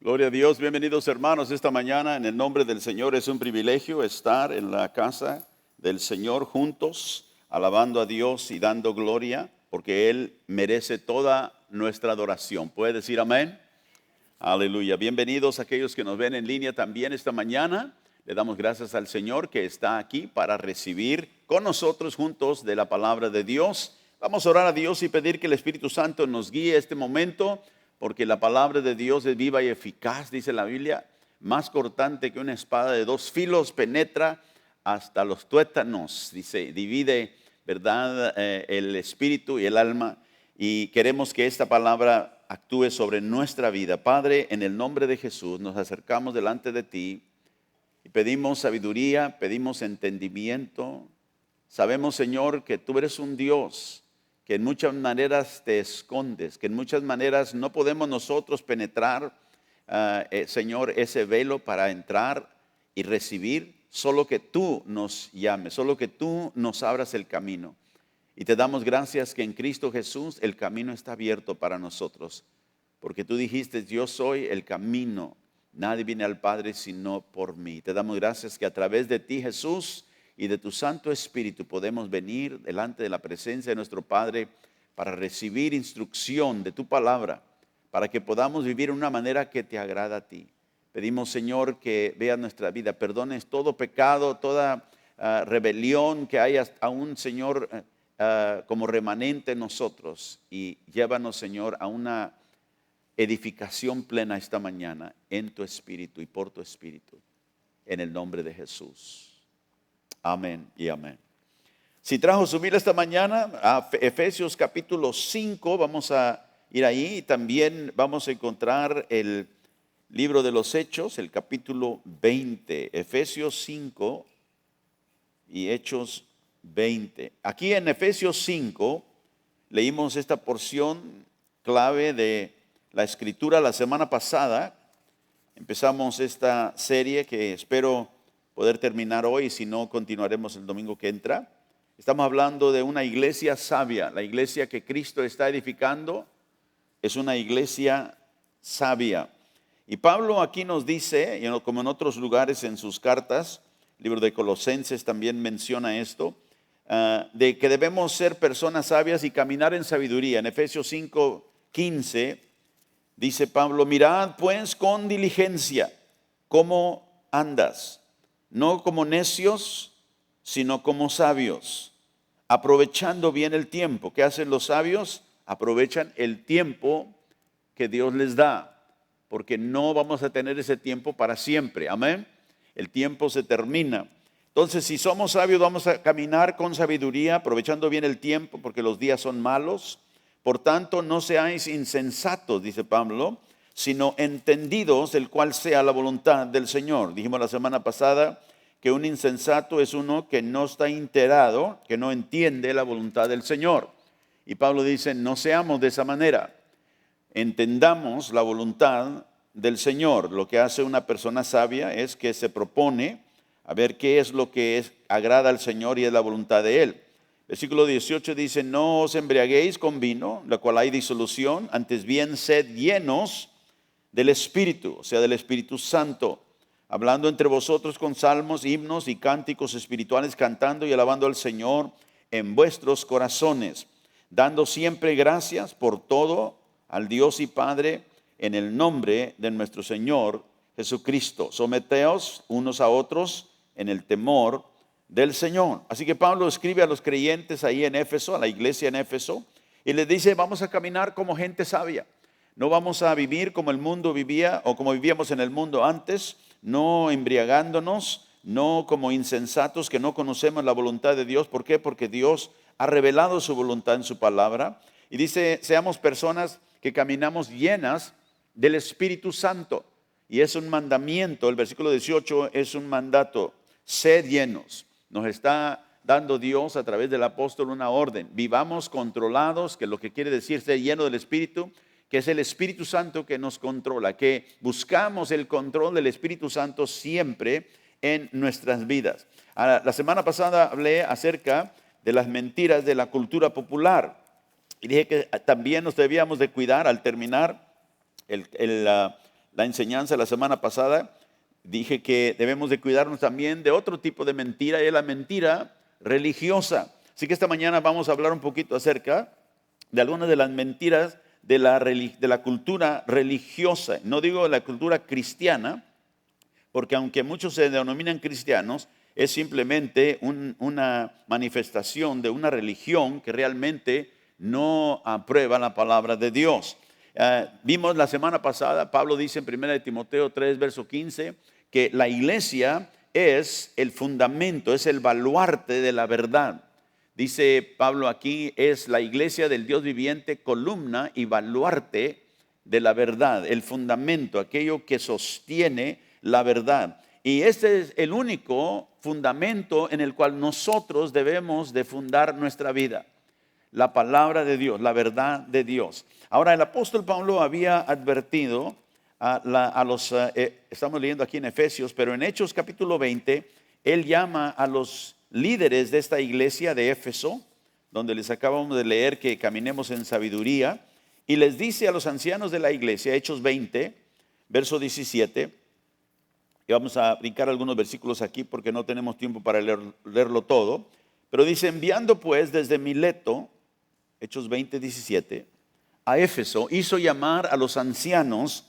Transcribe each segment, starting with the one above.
Gloria a Dios, bienvenidos hermanos esta mañana en el nombre del Señor. Es un privilegio estar en la casa del Señor juntos, alabando a Dios y dando gloria, porque Él merece toda nuestra adoración. ¿Puede decir amén? Aleluya. Bienvenidos a aquellos que nos ven en línea también esta mañana. Le damos gracias al Señor que está aquí para recibir con nosotros juntos de la palabra de Dios. Vamos a orar a Dios y pedir que el Espíritu Santo nos guíe este momento, porque la palabra de Dios es viva y eficaz, dice la Biblia, más cortante que una espada de dos filos, penetra hasta los tuétanos, dice, divide, ¿verdad?, el espíritu y el alma. Y queremos que esta palabra actúe sobre nuestra vida. Padre, en el nombre de Jesús, nos acercamos delante de ti y pedimos sabiduría, pedimos entendimiento. Sabemos, Señor, que tú eres un Dios que en muchas maneras te escondes, que en muchas maneras no podemos nosotros penetrar, Señor, ese velo para entrar y recibir, solo que tú nos llames, solo que tú nos abras el camino. Y te damos gracias que en Cristo Jesús el camino está abierto para nosotros, porque tú dijiste, yo soy el camino, nadie viene al Padre sino por mí. Te damos gracias que a través de ti, Jesús, y de tu Santo Espíritu podemos venir delante de la presencia de nuestro Padre para recibir instrucción de tu palabra, para que podamos vivir de una manera que te agrada a ti. Pedimos, Señor, que veas nuestra vida, perdones todo pecado, toda rebelión que haya aún, Señor, como remanente en nosotros, y llévanos, Señor, a una edificación plena esta mañana en tu Espíritu y por tu Espíritu, en el nombre de Jesús. Amén y amén. Si trajo su Biblia esta mañana a Efesios capítulo 5, vamos a ir ahí, y también vamos a encontrar el libro de los Hechos, el capítulo 20, Efesios 5 y Hechos 20. Aquí en Efesios 5 leímos esta porción clave de la Escritura la semana pasada. Empezamos esta serie que espero poder terminar hoy, si no continuaremos el domingo que entra. Estamos hablando de una iglesia sabia. La iglesia que Cristo está edificando es una iglesia sabia. Y Pablo aquí nos dice, como en otros lugares en sus cartas, el libro de Colosenses también menciona esto, de que debemos ser personas sabias y caminar en sabiduría. En Efesios 5:15 dice Pablo, mirad pues con diligencia cómo andas, no como necios, sino como sabios, aprovechando bien el tiempo. ¿Qué hacen los sabios? Aprovechan el tiempo que Dios les da, porque no vamos a tener ese tiempo para siempre. Amén. El tiempo se termina. Entonces, si somos sabios, vamos a caminar con sabiduría, aprovechando bien el tiempo, porque los días son malos. Por tanto, no seáis insensatos, dice Pablo, sino entendidos del cual sea la voluntad del Señor. Dijimos la semana pasada que un insensato es uno que no está enterado, que no entiende la voluntad del Señor. Y Pablo dice, no seamos de esa manera. Entendamos la voluntad del Señor. Lo que hace una persona sabia es que se propone a ver qué es lo que agrada al Señor y es la voluntad de Él. Versículo 18 dice, no os embriaguéis con vino, la cual hay disolución, antes bien sed llenos del Espíritu, o sea, del Espíritu Santo, hablando entre vosotros con salmos, himnos y cánticos espirituales, cantando y alabando al Señor en vuestros corazones, dando siempre gracias por todo al Dios y Padre en el nombre de nuestro Señor Jesucristo. Someteos unos a otros en el temor del Señor. Así que Pablo escribe a los creyentes ahí en Éfeso, a la iglesia en Éfeso, y les dice, vamos a caminar como gente sabia. No vamos a vivir como el mundo vivía o como vivíamos en el mundo antes, no embriagándonos, no como insensatos que no conocemos la voluntad de Dios. ¿Por qué? Porque Dios ha revelado su voluntad en su palabra. Y dice, seamos personas que caminamos llenas del Espíritu Santo. Y es un mandamiento, el versículo 18 es un mandato, sed llenos. Nos está dando Dios a través del apóstol una orden. Vivamos controlados, que lo que quiere decir ser lleno del Espíritu, que es el Espíritu Santo que nos controla, que buscamos el control del Espíritu Santo siempre en nuestras vidas. La semana pasada hablé acerca de las mentiras de la cultura popular y dije que también nos debíamos de cuidar al terminar la enseñanza la semana pasada, dije que debemos de cuidarnos también de otro tipo de mentira, y es la mentira religiosa. Así que esta mañana vamos a hablar un poquito acerca de algunas de las mentiras de la cultura religiosa. No digo de la cultura cristiana, porque aunque muchos se denominan cristianos, es simplemente una manifestación de una religión que realmente no aprueba la palabra de Dios. Vimos la semana pasada, Pablo dice en 1 Timoteo 3, verso 15, que la iglesia es el fundamento, es el baluarte de la verdad. Dice Pablo aquí, es la iglesia del Dios viviente, columna y baluarte de la verdad, el fundamento, aquello que sostiene la verdad. Y este es el único fundamento en el cual nosotros debemos de fundar nuestra vida. La palabra de Dios, la verdad de Dios. Ahora, el apóstol Pablo había advertido estamos leyendo aquí en Efesios, pero en Hechos capítulo 20, él llama a los líderes de esta iglesia de Éfeso, donde les acabamos de leer que caminemos en sabiduría, y les dice a los ancianos de la iglesia, Hechos 20, verso 17, y vamos a brincar algunos versículos aquí porque no tenemos tiempo para leerlo todo, pero dice, enviando pues desde Mileto, Hechos 20, 17, a Éfeso, hizo llamar a los ancianos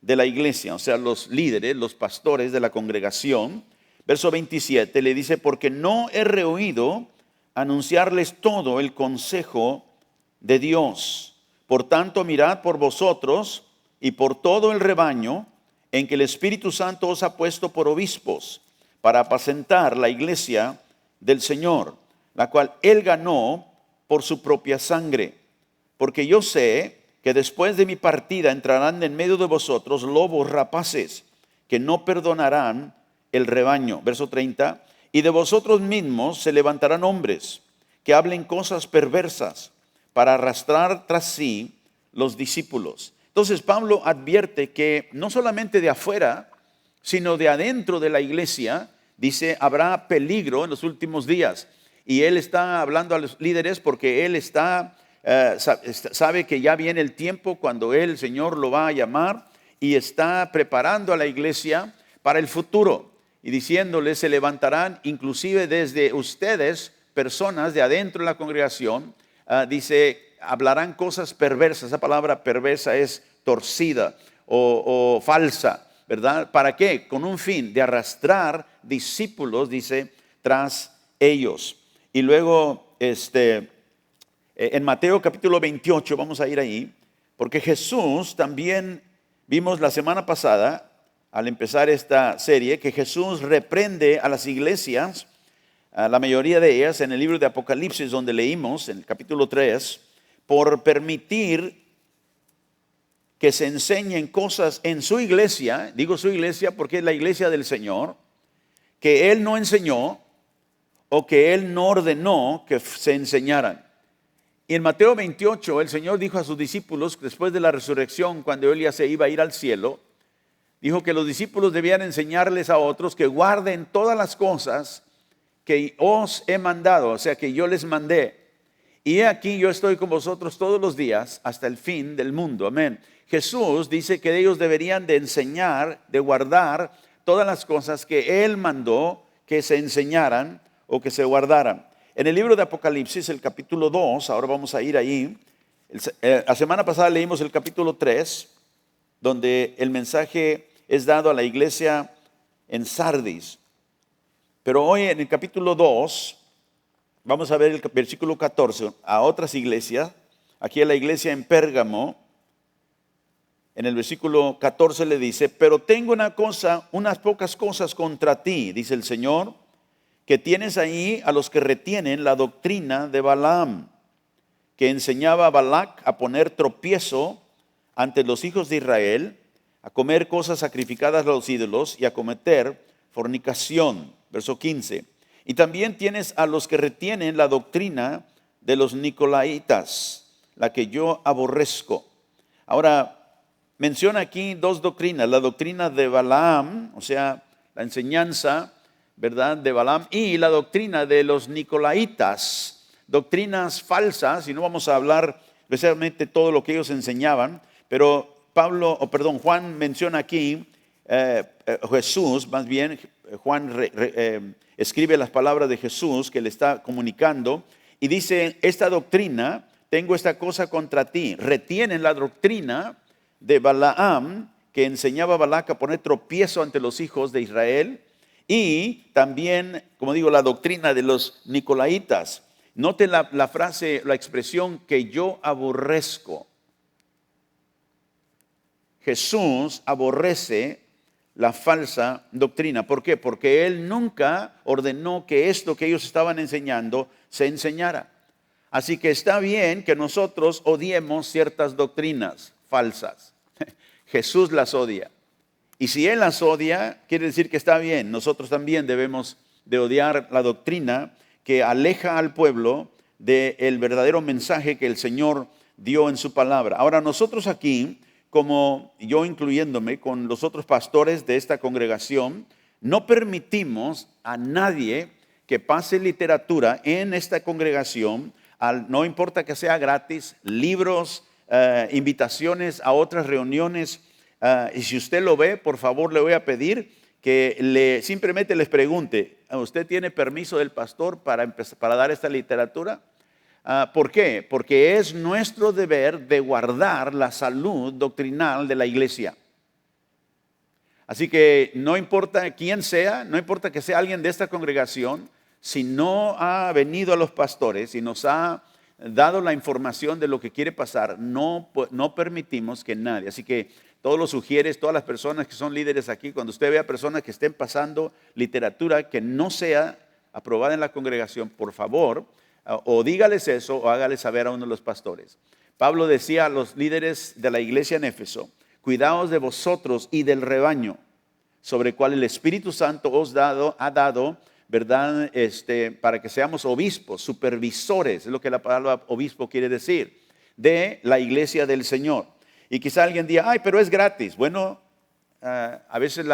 de la iglesia, o sea, los líderes, los pastores de la congregación. Verso 27 le dice, porque no he rehuido anunciarles todo el consejo de Dios. Por tanto, mirad por vosotros y por todo el rebaño en que el Espíritu Santo os ha puesto por obispos para apacentar la iglesia del Señor, la cual Él ganó por su propia sangre. Porque yo sé que después de mi partida entrarán en medio de vosotros lobos rapaces que no perdonarán el rebaño. Verso 30, y de vosotros mismos se levantarán hombres que hablen cosas perversas para arrastrar tras sí los discípulos. Entonces Pablo advierte que no solamente de afuera, sino de adentro de la iglesia, dice, habrá peligro en los últimos días. Y él está hablando a los líderes porque él sabe que ya viene el tiempo cuando el Señor lo va a llamar y está preparando a la iglesia para el futuro y diciéndoles, se levantarán inclusive desde ustedes, personas de adentro de la congregación, dice, hablarán cosas perversas. Esa palabra perversa es torcida o falsa, ¿verdad? ¿Para qué? Con un fin de arrastrar discípulos, dice, tras ellos. Y luego, en Mateo capítulo 28, vamos a ir ahí, porque Jesús también, vimos la semana pasada, al empezar esta serie, que Jesús reprende a las iglesias, a la mayoría de ellas, en el libro de Apocalipsis, donde leímos, en el capítulo 3, por permitir que se enseñen cosas en su iglesia, digo su iglesia porque es la iglesia del Señor, que Él no enseñó o que Él no ordenó que se enseñaran. Y en Mateo 28 el Señor dijo a sus discípulos, después de la resurrección, cuando Él ya se iba a ir al cielo, dijo que los discípulos debían enseñarles a otros que guarden todas las cosas que os he mandado, o sea que yo les mandé. Y he aquí yo estoy con vosotros todos los días hasta el fin del mundo. Amén. Jesús dice que ellos deberían de enseñar, de guardar todas las cosas que Él mandó que se enseñaran o que se guardaran. En el libro de Apocalipsis, el capítulo 2, ahora vamos a ir ahí. La semana pasada leímos el capítulo 3, donde el mensaje es dado a la iglesia en Sardis. Pero hoy en el capítulo 2, vamos a ver el versículo 14, a otras iglesias. Aquí a la iglesia en Pérgamo, en el versículo 14 le dice, pero tengo unas pocas cosas contra ti, dice el Señor, que tienes ahí a los que retienen la doctrina de Balaam, que enseñaba a Balac a poner tropiezo ante los hijos de Israel, a comer cosas sacrificadas a los ídolos y a cometer fornicación. Verso 15. Y también tienes a los que retienen la doctrina de los nicolaitas, la que yo aborrezco. Ahora, menciona aquí dos doctrinas, la doctrina de Balaam, o sea, la enseñanza, ¿verdad?, de Balaam, y la doctrina de los nicolaitas, doctrinas falsas, y no vamos a hablar especialmente todo lo que ellos enseñaban, pero Juan menciona aquí, Jesús, más bien, Juan escribe las palabras de Jesús que le está comunicando y dice, esta doctrina, tengo esta cosa contra ti. Retienen la doctrina de Balaam, que enseñaba a Balac a poner tropiezo ante los hijos de Israel, y también, como digo, la doctrina de los nicolaitas. Noten la frase, la expresión que yo aborrezco. Jesús aborrece la falsa doctrina. ¿Por qué? Porque Él nunca ordenó que esto que ellos estaban enseñando se enseñara. Así que está bien que nosotros odiemos ciertas doctrinas falsas. Jesús las odia. Y si Él las odia, quiere decir que está bien. Nosotros también debemos de odiar la doctrina que aleja al pueblo del verdadero mensaje que el Señor dio en su palabra. Ahora nosotros aquí, como yo incluyéndome con los otros pastores de esta congregación, no permitimos a nadie que pase literatura en esta congregación, no importa que sea gratis, libros, invitaciones a otras reuniones. Y si usted lo ve, por favor le voy a pedir que simplemente les pregunte, ¿usted tiene permiso del pastor para dar esta literatura? ¿Por qué? Porque es nuestro deber de guardar la salud doctrinal de la iglesia. Así que no importa quién sea, no importa que sea alguien de esta congregación, si no ha venido a los pastores y nos ha dado la información de lo que quiere pasar, no permitimos que nadie. Así que todos los sugieres, todas las personas que son líderes aquí, cuando usted vea personas que estén pasando literatura que no sea aprobada en la congregación, por favor, o dígales eso o hágales saber a uno de los pastores. Pablo decía a los líderes de la iglesia en Éfeso, cuidaos de vosotros y del rebaño, sobre el cual el Espíritu Santo ha dado, ¿verdad? Para que seamos obispos, supervisores, es lo que la palabra obispo quiere decir, de la iglesia del Señor. Y quizá alguien diga, ay, pero es gratis. Bueno, a veces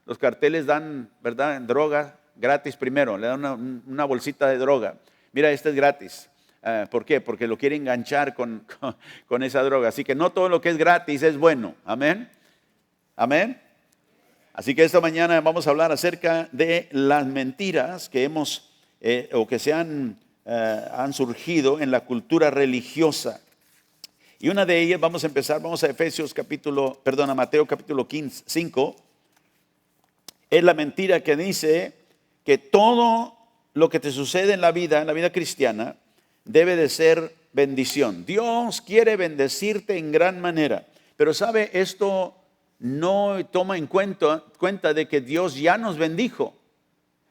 los carteles dan, ¿verdad?, droga gratis primero, le dan una bolsita de droga. Mira, este es gratis. ¿Por qué? Porque lo quiere enganchar con esa droga. Así que no todo lo que es gratis es bueno. Amén. Amén. Así que esta mañana vamos a hablar acerca de las mentiras que han surgido en la cultura religiosa. Y una de ellas, vamos a Mateo capítulo 5, es la mentira que dice que todo lo que te sucede en la vida cristiana, debe de ser bendición. Dios quiere bendecirte en gran manera. Pero ¿sabe? Esto no toma en cuenta de que Dios ya nos bendijo.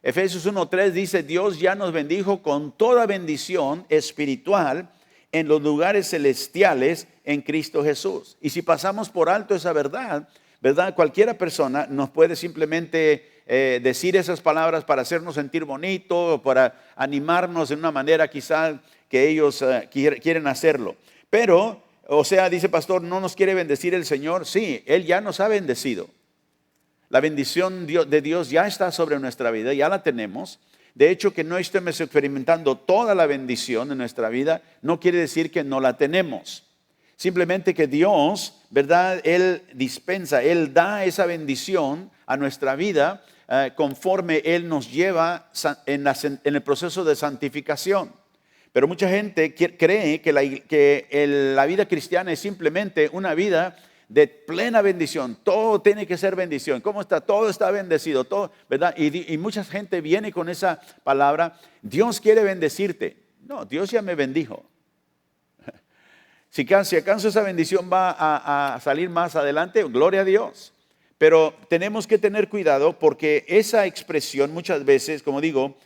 Efesios 1:3 dice, Dios ya nos bendijo con toda bendición espiritual en los lugares celestiales en Cristo Jesús. Y si pasamos por alto esa verdad, cualquiera persona nos puede simplemente decir esas palabras para hacernos sentir bonito o para animarnos de una manera quizá que ellos quieren hacerlo. Pero, dice pastor, ¿no nos quiere bendecir el Señor? Sí, Él ya nos ha bendecido. La bendición de Dios ya está sobre nuestra vida, ya la tenemos. De hecho, que no estemos experimentando toda la bendición de nuestra vida, no quiere decir que no la tenemos. Simplemente que Dios, ¿verdad? Él dispensa, Él da esa bendición a nuestra vida conforme Él nos lleva en el proceso de santificación. Pero mucha gente cree que la vida cristiana es simplemente una vida de plena bendición. Todo tiene que ser bendición. ¿Cómo está? Todo está bendecido, todo, ¿verdad? Y mucha gente viene con esa palabra, Dios quiere bendecirte. No, Dios ya me bendijo. Si acaso esa bendición va a salir más adelante, gloria a Dios. Pero tenemos que tener cuidado porque esa expresión muchas veces, como digo,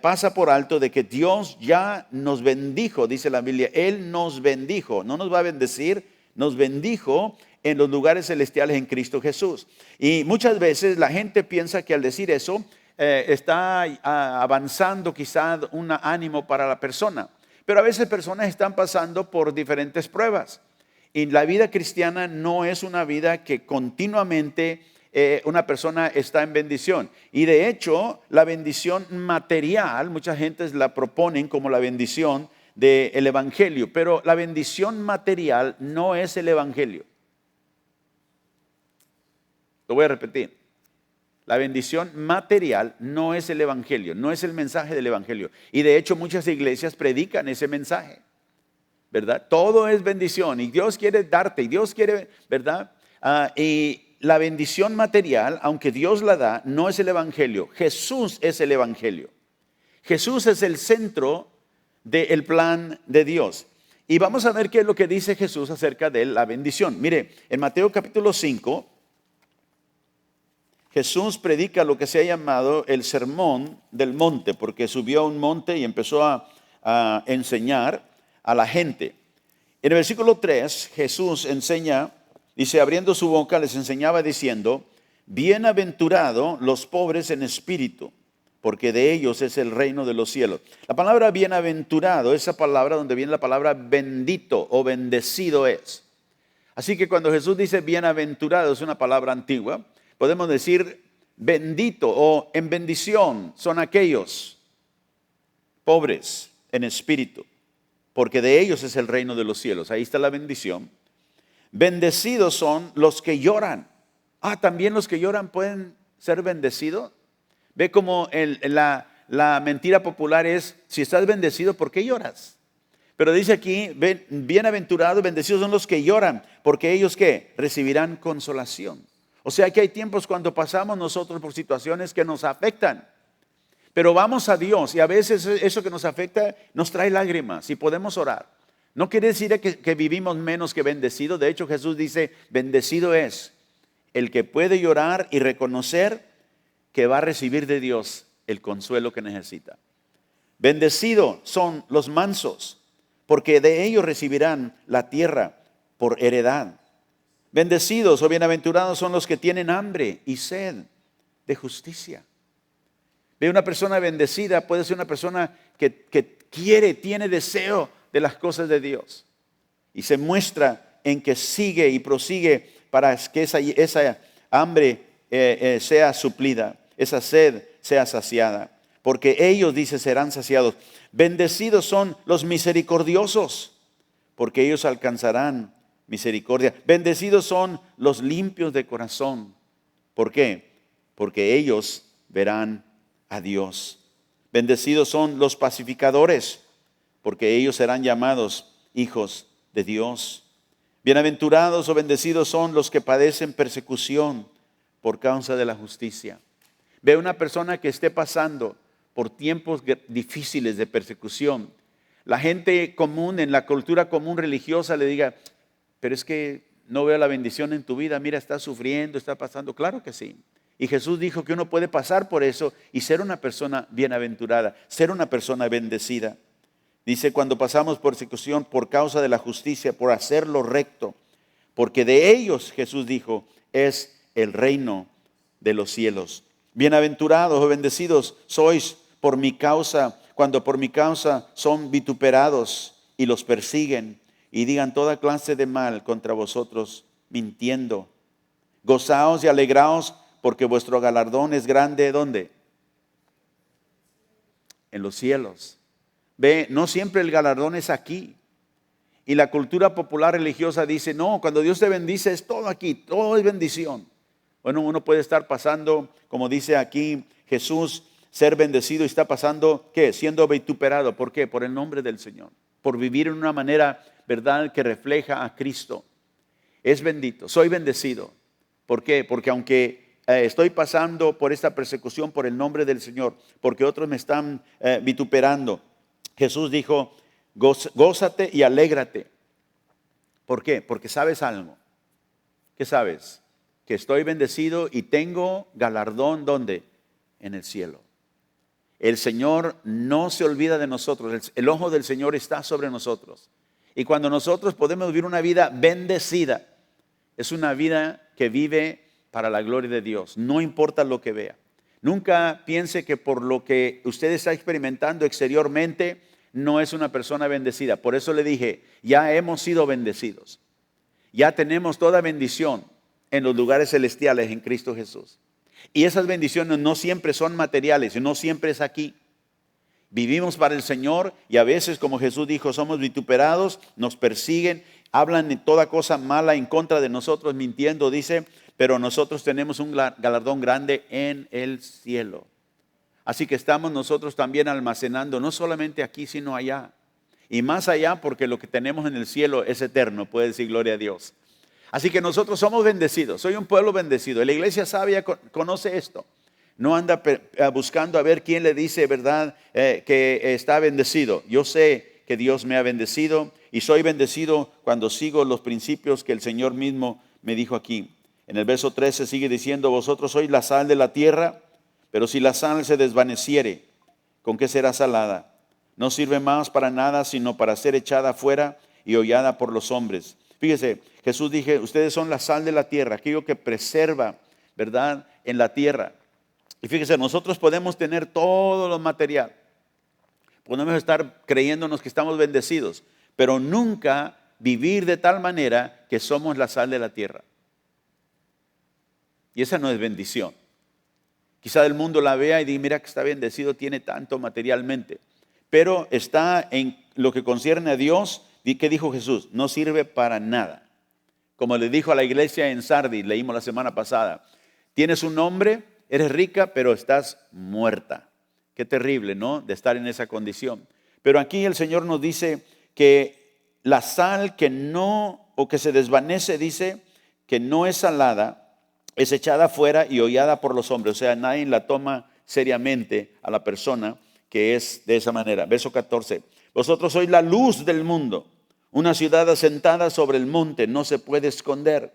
pasa por alto de que Dios ya nos bendijo, dice la Biblia. Él nos bendijo, no nos va a bendecir, nos bendijo en los lugares celestiales en Cristo Jesús. Y muchas veces la gente piensa que al decir eso está avanzando quizá un ánimo para la persona. Pero a veces personas están pasando por diferentes pruebas. Y la vida cristiana no es una vida que continuamente una persona está en bendición. Y de hecho, la bendición material, mucha gente la proponen como la bendición del evangelio. Pero la bendición material no es el evangelio. Lo voy a repetir. La bendición material no es el evangelio, no es el mensaje del evangelio. Y de hecho muchas iglesias predican ese mensaje, ¿verdad? Todo es bendición y Dios quiere darte y Dios quiere, ¿verdad? Y la bendición material, aunque Dios la da, no es el evangelio. Jesús es el evangelio. Jesús es el centro del plan de Dios. Y vamos a ver qué es lo que dice Jesús acerca de la bendición. Mire, en Mateo capítulo 5, Jesús predica lo que se ha llamado el sermón del monte, porque subió a un monte y empezó a enseñar a la gente. En el versículo 3, Jesús enseña, dice, abriendo su boca les enseñaba diciendo, bienaventurado los pobres en espíritu, porque de ellos es el reino de los cielos. La palabra bienaventurado, esa palabra donde viene la palabra bendito o bendecido es. Así que cuando Jesús dice bienaventurado, es una palabra antigua, podemos decir bendito o en bendición son aquellos pobres en espíritu, porque de ellos es el reino de los cielos. Ahí está la bendición. Bendecidos son los que lloran. También los que lloran pueden ser bendecidos. Ve como la mentira popular es, si estás bendecido, ¿por qué lloras? Pero dice aquí, bienaventurados, bendecidos son los que lloran, porque ellos ¿qué? Recibirán consolación. O sea que hay tiempos cuando pasamos nosotros por situaciones que nos afectan. Pero vamos a Dios y a veces eso que nos afecta nos trae lágrimas y podemos orar. No quiere decir que vivimos menos que bendecidos. De hecho Jesús dice, bendecido es el que puede llorar y reconocer que va a recibir de Dios el consuelo que necesita. Bendecidos son los mansos, porque de ellos recibirán la tierra por heredad. Bendecidos o bienaventurados son los que tienen hambre y sed de justicia. Ve, una persona bendecida puede ser una persona que tiene deseo de las cosas de Dios. Y se muestra en que sigue y prosigue para que esa hambre sea suplida, esa sed sea saciada. Porque ellos, dice, serán saciados. Bendecidos son los misericordiosos, porque ellos alcanzarán misericordia. Bendecidos son los limpios de corazón. ¿Por qué? Porque ellos verán a Dios. Bendecidos son los pacificadores, porque ellos serán llamados hijos de Dios. Bienaventurados o bendecidos son los que padecen persecución por causa de la justicia. Ve una persona que esté pasando por tiempos difíciles de persecución. La gente común, en la cultura común religiosa, le diga, pero es que no veo la bendición en tu vida, mira, estás sufriendo, está pasando. Claro que sí. Y Jesús dijo que uno puede pasar por eso y ser una persona bienaventurada, ser una persona bendecida. Dice, cuando pasamos persecución por causa de la justicia, por hacer lo recto, porque de ellos, Jesús dijo, es el reino de los cielos. Bienaventurados o bendecidos sois por mi causa, cuando por mi causa son vituperados y los persiguen y digan toda clase de mal contra vosotros, mintiendo. Gozaos y alegraos, porque vuestro galardón es grande, ¿dónde? En los cielos. Ve, no siempre el galardón es aquí. Y la cultura popular religiosa dice, no, cuando Dios te bendice es todo aquí, todo es bendición. Bueno, uno puede estar pasando, como dice aquí Jesús, ser bendecido y está pasando, ¿qué? Siendo vituperado. ¿Por qué? Por el nombre del Señor. Por vivir en una manera, ¿verdad?, que refleja a Cristo. Es bendito, soy bendecido. ¿Por qué? Porque aunque estoy pasando por esta persecución por el nombre del Señor, porque otros me están vituperando, Jesús dijo, gózate y alégrate. ¿Por qué? Porque sabes algo. ¿Qué sabes? Que estoy bendecido y tengo galardón, ¿dónde? En el cielo. El Señor no se olvida de nosotros. El ojo del Señor está sobre nosotros. Y cuando nosotros podemos vivir una vida bendecida, es una vida que vive para la gloria de Dios. No importa lo que vea. Nunca piense que por lo que usted está experimentando exteriormente, no es una persona bendecida. Por eso le dije, ya hemos sido bendecidos. Ya tenemos toda bendición en los lugares celestiales en Cristo Jesús. Y esas bendiciones no siempre son materiales, no siempre es aquí. Vivimos para el Señor y a veces, como Jesús dijo, somos vituperados, nos persiguen, hablan de toda cosa mala en contra de nosotros, mintiendo, dice. pero nosotros tenemos un galardón grande en el cielo. Así que estamos nosotros también almacenando, no solamente aquí, sino allá. Y más allá, porque lo que tenemos en el cielo es eterno, puede decir gloria a Dios. Así que nosotros somos bendecidos, soy un pueblo bendecido. La iglesia sabia conoce esto. No anda buscando a ver quién le dice, ¿verdad?, que está bendecido. Yo sé que Dios me ha bendecido y soy bendecido cuando sigo los principios que el Señor mismo me dijo aquí. En el verso 13 sigue diciendo, vosotros sois la sal de la tierra, pero si la sal se desvaneciere, ¿con qué será salada? No sirve más para nada, sino para ser echada fuera y hollada por los hombres. Fíjese, Jesús dije, ustedes son la sal de la tierra, aquello que preserva, ¿verdad?, en la tierra. Y fíjese, nosotros podemos tener todo lo material. Podemos estar creyéndonos que estamos bendecidos, pero nunca vivir de tal manera que somos la sal de la tierra. Y esa no es bendición. Quizá el mundo la vea y diga, mira que está bendecido, tiene tanto materialmente. Pero está en lo que concierne a Dios, ¿qué dijo Jesús? No sirve para nada. Como le dijo a la iglesia en Sardis, leímos la semana pasada, tienes un nombre, eres rica, pero estás muerta. Qué terrible, ¿no?, de estar en esa condición. Pero aquí el Señor nos dice que la sal que no, o que se desvanece, dice que no es salada, es echada fuera y hollada por los hombres. O sea, nadie la toma seriamente a la persona que es de esa manera. Verso 14. Vosotros sois la luz del mundo. Una ciudad asentada sobre el monte no se puede esconder.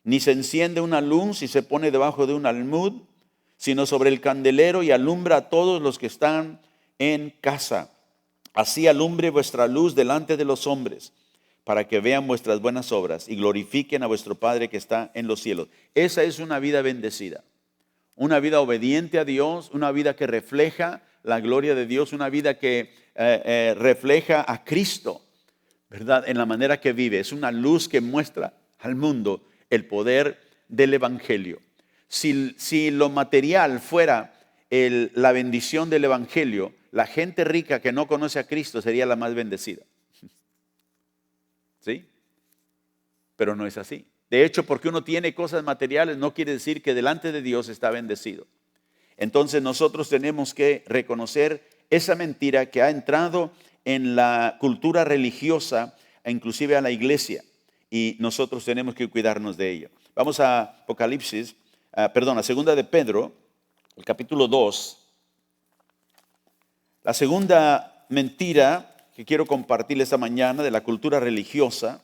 Ni se enciende una luz y se pone debajo de un almud, sino sobre el candelero y alumbra a todos los que están en casa. Así alumbre vuestra luz delante de los hombres, para que vean vuestras buenas obras y glorifiquen a vuestro Padre que está en los cielos. Esa es una vida bendecida, una vida obediente a Dios, una vida que refleja la gloria de Dios, una vida que refleja a Cristo, ¿verdad?, en la manera que vive. Es una luz que muestra al mundo el poder del Evangelio. Si lo material fuera la bendición del Evangelio, la gente rica que no conoce a Cristo sería la más bendecida. ¿Sí? Pero no es así. De hecho, porque uno tiene cosas materiales no quiere decir que delante de Dios está bendecido. Entonces nosotros tenemos que reconocer esa mentira que ha entrado en la cultura religiosa, inclusive a la iglesia, y nosotros tenemos que cuidarnos de ello. Vamos a Apocalipsis, a segunda de Pedro, el capítulo 2. La segunda mentira que quiero compartir esta mañana de la cultura religiosa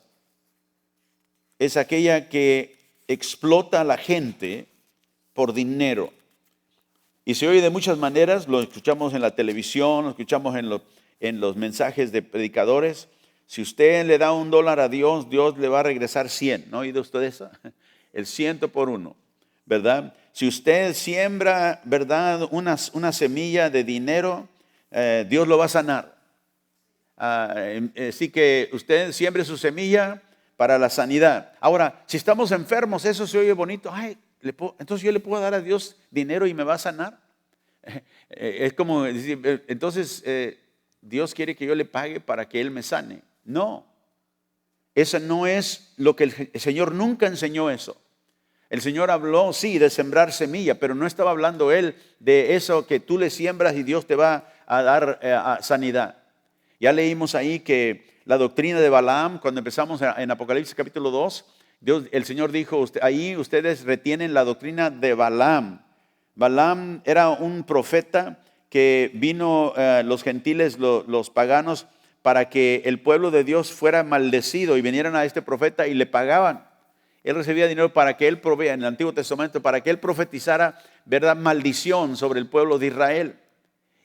es aquella que explota a la gente por dinero. Y se oye de muchas maneras, lo escuchamos en la televisión, lo escuchamos en los mensajes de predicadores. Si usted le da $1 a Dios, Dios le va a regresar 100. ¿No ha oído usted eso? El 100 por 1, ¿verdad? Si usted siembra, ¿verdad?, una semilla de dinero, Dios lo va a sanar. Así que usted siembre su semilla para la sanidad. Ahora, si estamos enfermos, eso se oye bonito. Ay, entonces yo le puedo dar a Dios dinero y me va a sanar. Es como decir, entonces Dios quiere que yo le pague para que Él me sane. No, eso no es lo que el Señor nunca enseñó eso. El Señor habló, sí, de sembrar semilla, pero no estaba hablando Él de eso que tú le siembras y Dios te va a dar sanidad. Ya leímos ahí que la doctrina de Balaam, cuando empezamos en Apocalipsis capítulo 2, el Señor dijo, ahí ustedes retienen la doctrina de Balaam. Balaam era un profeta que vino los gentiles, los paganos, para que el pueblo de Dios fuera maldecido y vinieran a este profeta y le pagaban. Él recibía dinero para que él provea, en el Antiguo Testamento, para que él profetizara, ¿verdad?, maldición sobre el pueblo de Israel.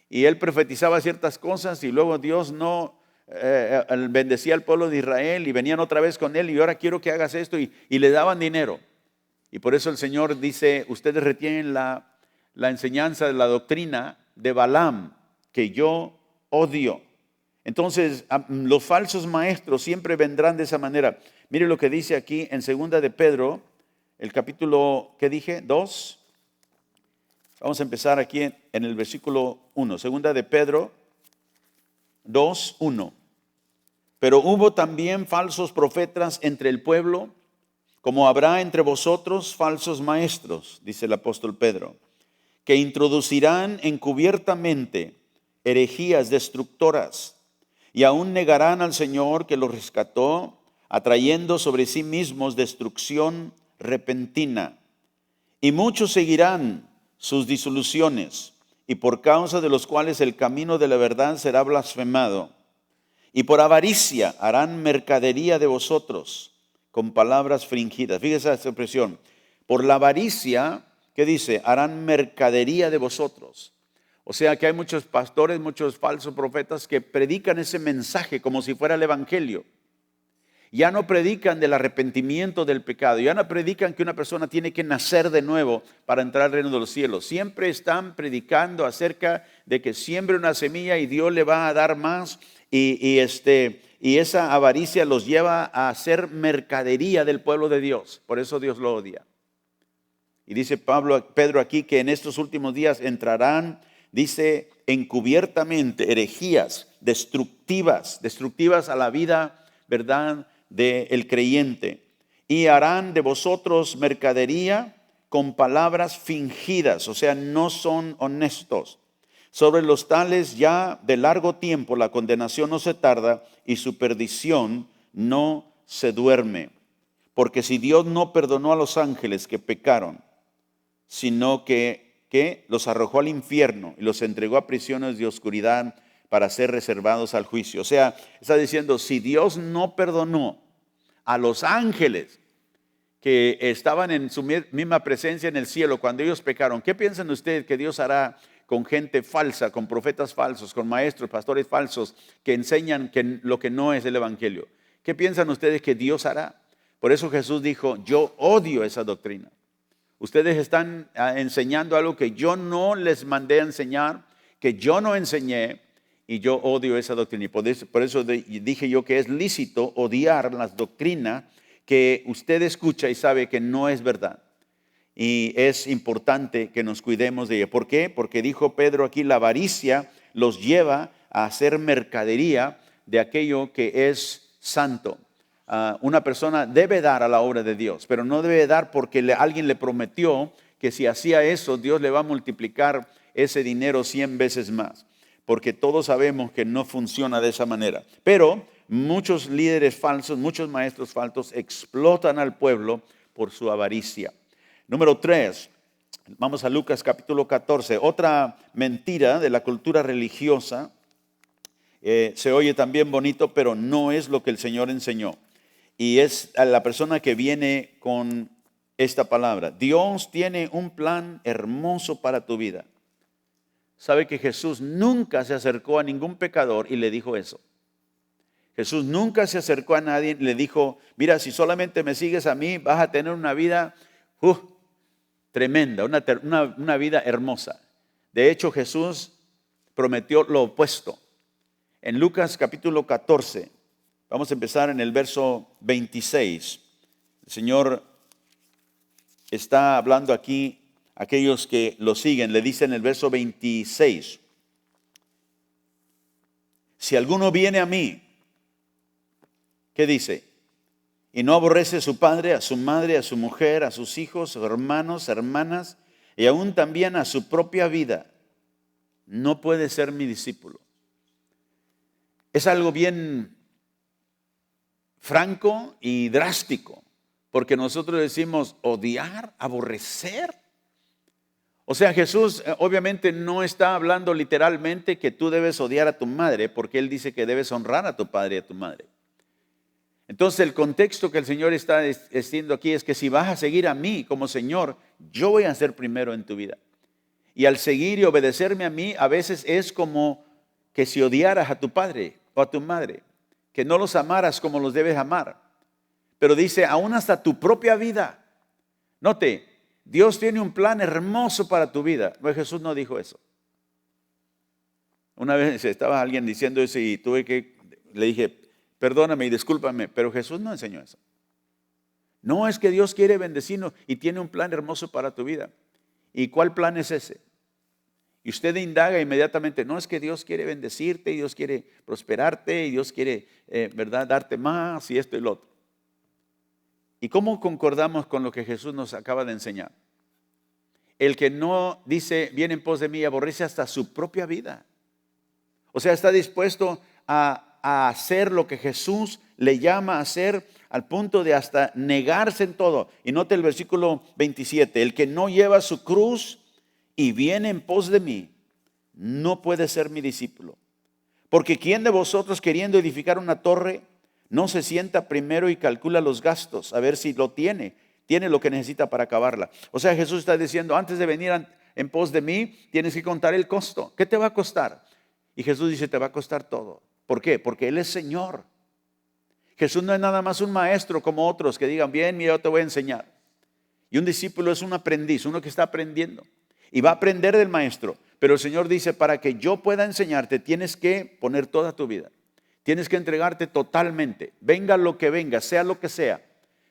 Y él profetizaba ciertas cosas y luego Dios no bendecía al pueblo de Israel y venían otra vez con él y ahora quiero que hagas esto y le daban dinero. Y por eso el Señor dice, ustedes retienen la enseñanza de la doctrina de Balaam, que yo odio. Entonces, los falsos maestros siempre vendrán de esa manera. Mire lo que dice aquí en segunda de Pedro, el capítulo, ¿qué dije? 2. Vamos a empezar aquí en el versículo 1. Segunda de Pedro 2, 1. Pero hubo también falsos profetas entre el pueblo, como habrá entre vosotros falsos maestros, dice el apóstol Pedro, que introducirán encubiertamente herejías destructoras y aún negarán al Señor que los rescató, atrayendo sobre sí mismos destrucción repentina. Y muchos seguirán sus disoluciones, y por causa de los cuales el camino de la verdad será blasfemado. Y por avaricia harán mercadería de vosotros con palabras fingidas. Fíjese esa expresión. Por la avaricia, ¿qué dice? Harán mercadería de vosotros. O sea que hay muchos pastores, muchos falsos profetas que predican ese mensaje como si fuera el evangelio. Ya no predican del arrepentimiento del pecado, ya no predican que una persona tiene que nacer de nuevo para entrar al reino de los cielos. Siempre están predicando acerca de que siembre una semilla y Dios le va a dar más y esa avaricia los lleva a hacer mercadería del pueblo de Dios. Por eso Dios lo odia. Y dice Pedro aquí que en estos últimos días entrarán, dice, encubiertamente herejías destructivas a la vida, ¿verdad?, del creyente, y harán de vosotros mercadería con palabras fingidas, o sea, no son honestos. Sobre los tales ya de largo tiempo la condenación no se tarda y su perdición no se duerme. Porque si Dios no perdonó a los ángeles que pecaron, sino que los arrojó al infierno y los entregó a prisiones de oscuridad para ser reservados al juicio. O sea, está diciendo, si Dios no perdonó a los ángeles que estaban en su misma presencia en el cielo cuando ellos pecaron, ¿qué piensan ustedes que Dios hará con gente falsa, con profetas falsos, con maestros, pastores falsos que enseñan lo que no es el evangelio? ¿Qué piensan ustedes que Dios hará? Por eso Jesús dijo, yo odio esa doctrina. Ustedes están enseñando algo que yo no les mandé a enseñar, que yo no enseñé, y yo odio esa doctrina. Y por eso dije yo que es lícito odiar las doctrinas que usted escucha y sabe que no es verdad. Y es importante que nos cuidemos de ella. ¿Por qué? Porque dijo Pedro aquí, la avaricia los lleva a hacer mercadería de aquello que es santo. Una persona debe dar a la obra de Dios, pero no debe dar porque alguien le prometió que si hacía eso, Dios le va a multiplicar ese dinero 100 veces más. Porque todos sabemos que no funciona de esa manera. Pero muchos líderes falsos, muchos maestros falsos explotan al pueblo por su avaricia. Número 3, vamos a Lucas capítulo 14. Otra mentira de la cultura religiosa. Se oye también bonito, pero no es lo que el Señor enseñó. Y es a la persona que viene con esta palabra. Dios tiene un plan hermoso para tu vida. Sabe que Jesús nunca se acercó a ningún pecador y le dijo eso. Jesús nunca se acercó a nadie y le dijo, mira, si solamente me sigues a mí, vas a tener una vida tremenda, una vida hermosa. De hecho, Jesús prometió lo opuesto. En Lucas capítulo 14, vamos a empezar en el verso 26. El Señor está hablando aquí a aquellos que lo siguen. Le dice en el verso 26, si alguno viene a mí, ¿qué dice? Y no aborrece a su padre, a su madre, a su mujer, a sus hijos, hermanos, hermanas, y aún también a su propia vida, no puede ser mi discípulo. Es algo bien franco y drástico, porque nosotros decimos odiar, aborrecer. O sea, Jesús obviamente no está hablando literalmente que tú debes odiar a tu madre, porque Él dice que debes honrar a tu padre y a tu madre. Entonces el contexto que el Señor está diciendo aquí es que si vas a seguir a mí como Señor, yo voy a ser primero en tu vida. Y al seguir y obedecerme a mí, a veces es como que si odiaras a tu padre o a tu madre, que no los amaras como los debes amar. Pero dice, aún hasta tu propia vida. Note, Dios tiene un plan hermoso para tu vida. Pues Jesús no dijo eso. Una vez estaba alguien diciendo eso y le dije, perdóname y discúlpame, pero Jesús no enseñó eso. No, es que Dios quiere bendecirnos y tiene un plan hermoso para tu vida. ¿Y cuál plan es ese? Y usted indaga inmediatamente, no, es que Dios quiere bendecirte, y Dios quiere prosperarte, y Dios quiere, ¿verdad?, darte más y esto y lo otro. ¿Y cómo concordamos con lo que Jesús nos acaba de enseñar? El que no dice, viene en pos de mí, aborrece hasta su propia vida. O sea, está dispuesto a hacer lo que Jesús le llama a hacer, al punto de hasta negarse en todo. Y note el versículo 27, el que no lleva su cruz y viene en pos de mí, no puede ser mi discípulo. Porque ¿quién de vosotros, queriendo edificar una torre, no se sienta primero y calcula los gastos, a ver si lo tiene lo que necesita para acabarla? O sea, Jesús está diciendo, antes de venir en pos de mí, tienes que contar el costo. ¿Qué te va a costar? Y Jesús dice, te va a costar todo. ¿Por qué? Porque Él es Señor. Jesús no es nada más un maestro como otros que digan, bien, mira, yo te voy a enseñar. Y un discípulo es un aprendiz, uno que está aprendiendo. Y va a aprender del maestro. Pero el Señor dice, para que yo pueda enseñarte, tienes que poner toda tu vida. Tienes que entregarte totalmente. Venga lo que venga, sea lo que sea.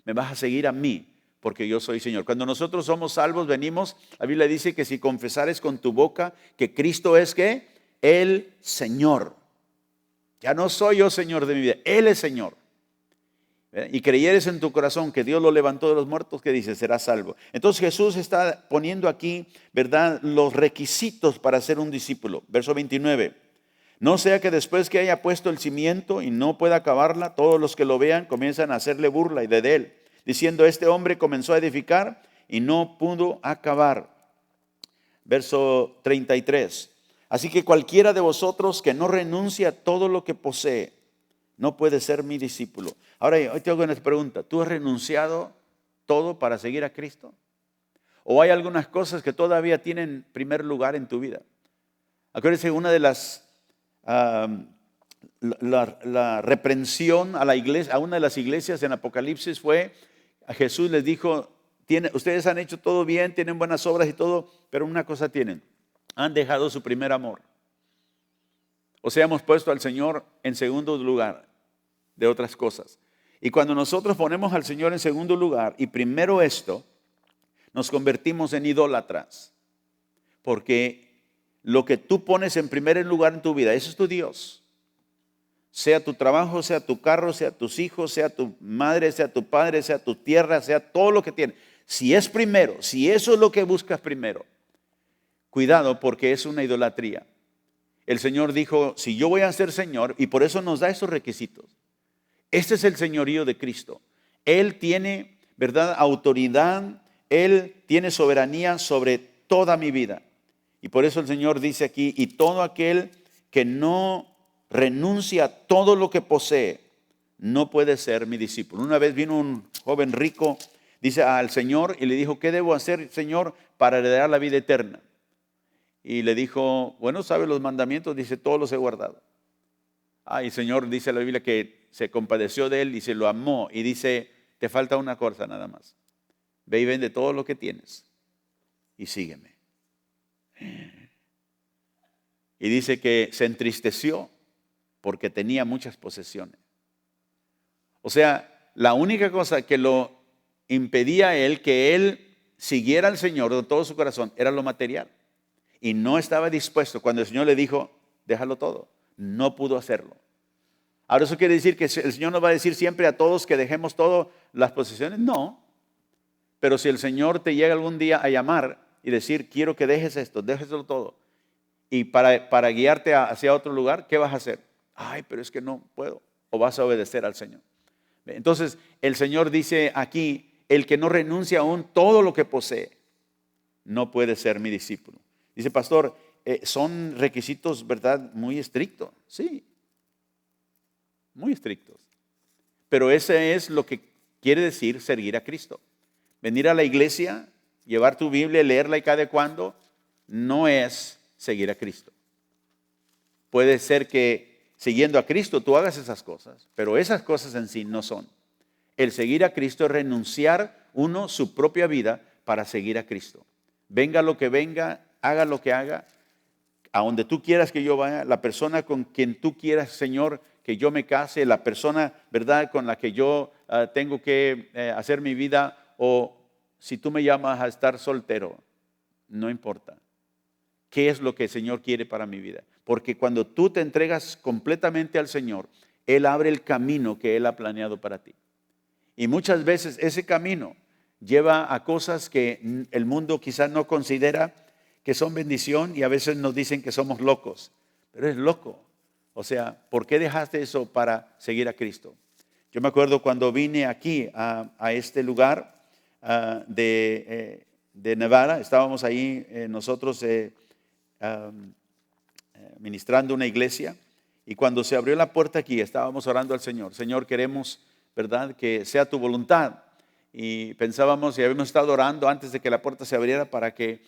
Me vas a seguir a mí, porque yo soy Señor. Cuando nosotros somos salvos, venimos, la Biblia dice que si confesares con tu boca que Cristo es, ¿qué? El Señor. Ya no soy yo Señor de mi vida, Él es Señor. Y creyeres en tu corazón que Dios lo levantó de los muertos, ¿qué dice? Serás salvo. Entonces Jesús está poniendo aquí, ¿verdad?, los requisitos para ser un discípulo. Verso 29. No sea que después que haya puesto el cimiento y no pueda acabarla, todos los que lo vean comienzan a hacerle burla y de él, diciendo, este hombre comenzó a edificar y no pudo acabar. Verso 33. Así que cualquiera de vosotros que no renuncie a todo lo que posee, no puede ser mi discípulo. Ahora, hoy te hago una pregunta. ¿Tú has renunciado todo para seguir a Cristo? ¿O hay algunas cosas que todavía tienen primer lugar en tu vida? Acuérdense, una de las, la reprensión a la iglesia, a una de las iglesias en Apocalipsis fue, a Jesús les dijo, ustedes han hecho todo bien, tienen buenas obras y todo, pero una cosa tienen, han dejado su primer amor. O sea, hemos puesto al Señor en segundo lugar de otras cosas. Y cuando nosotros ponemos al Señor en segundo lugar y primero esto, nos convertimos en idólatras. Porque lo que tú pones en primer lugar en tu vida, ese es tu Dios. Sea tu trabajo, sea tu carro, sea tus hijos, sea tu madre, sea tu padre, sea tu tierra, sea todo lo que tienes. Si es primero, si eso es lo que buscas primero, cuidado porque es una idolatría. El Señor dijo, si yo voy a ser Señor, y por eso nos da esos requisitos. Este es el señorío de Cristo. Él tiene, ¿verdad?, autoridad, Él tiene soberanía sobre toda mi vida. Y por eso el Señor dice aquí, y todo aquel que no renuncia a todo lo que posee, no puede ser mi discípulo. Una vez vino un joven rico, dice al Señor, y le dijo, ¿qué debo hacer, Señor, para heredar la vida eterna? Y le dijo, bueno, ¿sabe los mandamientos? Dice, todos los he guardado. Y el Señor dice en la Biblia que se compadeció de él y se lo amó. Y dice, te falta una cosa nada más. Ve y vende todo lo que tienes y sígueme. Y dice que se entristeció porque tenía muchas posesiones. O sea, la única cosa que lo impedía a él, que él siguiera al Señor de todo su corazón, era lo material. Y no estaba dispuesto. Cuando el Señor le dijo, déjalo todo, no pudo hacerlo. Ahora, ¿eso quiere decir que el Señor nos va a decir siempre a todos que dejemos todas las posesiones? No. Pero si el Señor te llega algún día a llamar y decir, quiero que dejes esto, déjeselo todo, y para guiarte hacia otro lugar, ¿qué vas a hacer? Ay, pero es que no puedo. O vas a obedecer al Señor. Entonces, el Señor dice aquí, el que no renuncia aún todo lo que posee, no puede ser mi discípulo. Dice, pastor, son requisitos, ¿verdad?, muy estrictos. Sí, muy estrictos. Pero ese es lo que quiere decir seguir a Cristo. Venir a la iglesia, llevar tu Biblia, leerla y cada cuando, no es seguir a Cristo. Puede ser que siguiendo a Cristo tú hagas esas cosas, pero esas cosas en sí no son. El seguir a Cristo es renunciar uno su propia vida para seguir a Cristo. Venga lo que venga, haga lo que haga, a donde tú quieras que yo vaya, la persona con quien tú quieras, Señor, que yo me case, la persona, ¿verdad?, con la que yo tengo que hacer mi vida, o si tú me llamas a estar soltero, no importa. ¿Qué es lo que el Señor quiere para mi vida? Porque cuando tú te entregas completamente al Señor, Él abre el camino que Él ha planeado para ti. Y muchas veces ese camino lleva a cosas que el mundo quizás no considera que son bendición y a veces nos dicen que somos locos. Pero es loco. O sea, ¿por qué dejaste eso para seguir a Cristo? Yo me acuerdo cuando vine aquí a este lugar de Nevada, estábamos ahí nosotros ministrando una iglesia, y cuando se abrió la puerta aquí estábamos orando al Señor. Señor, queremos, ¿verdad?, que sea tu voluntad. Y pensábamos y habíamos estado orando antes de que la puerta se abriera para que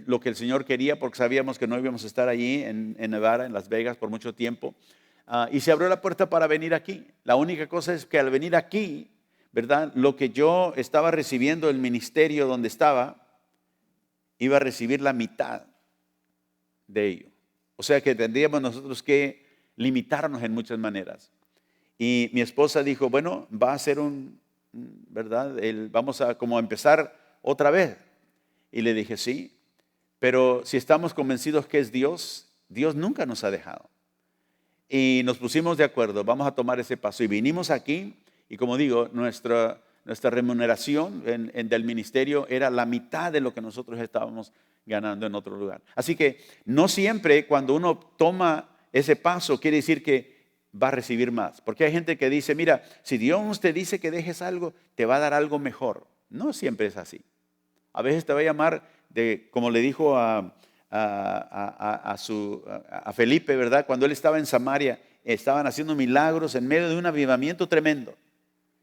lo que el Señor quería, porque sabíamos que no íbamos a estar allí en Nevada, en Las Vegas, por mucho tiempo. Y se abrió la puerta para venir aquí. La única cosa es que al venir aquí, ¿verdad?, lo que yo estaba recibiendo del ministerio donde estaba, iba a recibir la mitad de ello. O sea que tendríamos nosotros que limitarnos en muchas maneras. Y mi esposa dijo, bueno, va a ser ¿verdad? Vamos a como empezar otra vez. Y le dije, sí, pero si estamos convencidos que es Dios, Dios nunca nos ha dejado. Y nos pusimos de acuerdo, vamos a tomar ese paso. Y vinimos aquí, y como digo, nuestra remuneración del ministerio era la mitad de lo que nosotros estábamos ganando en otro lugar. Así que no siempre cuando uno toma ese paso quiere decir que va a recibir más. Porque hay gente que dice, mira, si Dios te dice que dejes algo, te va a dar algo mejor. No siempre es así. A veces te va a llamar, como le dijo a Felipe, ¿verdad? Cuando él estaba en Samaria, estaban haciendo milagros en medio de un avivamiento tremendo.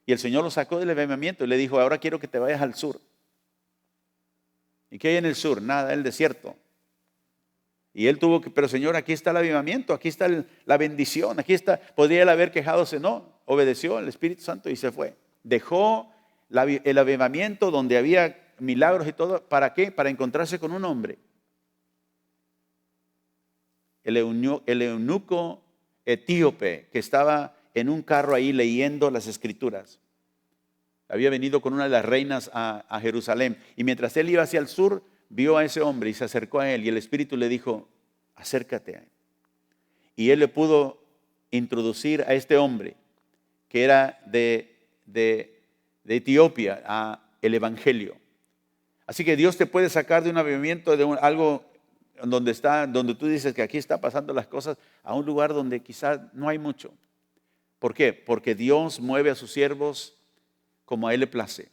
Y el Señor lo sacó del avivamiento y le dijo, ahora quiero que te vayas al sur. ¿Y qué hay en el sur? Nada, el desierto. Y él tuvo que, pero Señor, aquí está el avivamiento, aquí está la bendición, aquí está. Podría él haber quejadose, no, obedeció al Espíritu Santo y se fue. Dejó el avivamiento donde había milagros y todo. ¿Para qué? Para encontrarse con un hombre. El eunuco etíope que estaba en un carro ahí leyendo las Escrituras. Había venido con una de las reinas a Jerusalén. Y mientras él iba hacia el sur, vio a ese hombre y se acercó a él. Y el Espíritu le dijo, acércate a él. Y él le pudo introducir a este hombre, que era de Etiopía, el Evangelio. Así que Dios te puede sacar de un avivamiento, de algo donde tú dices que aquí está pasando las cosas, a un lugar donde quizás no hay mucho. ¿Por qué? Porque Dios mueve a sus siervos como a Él le place.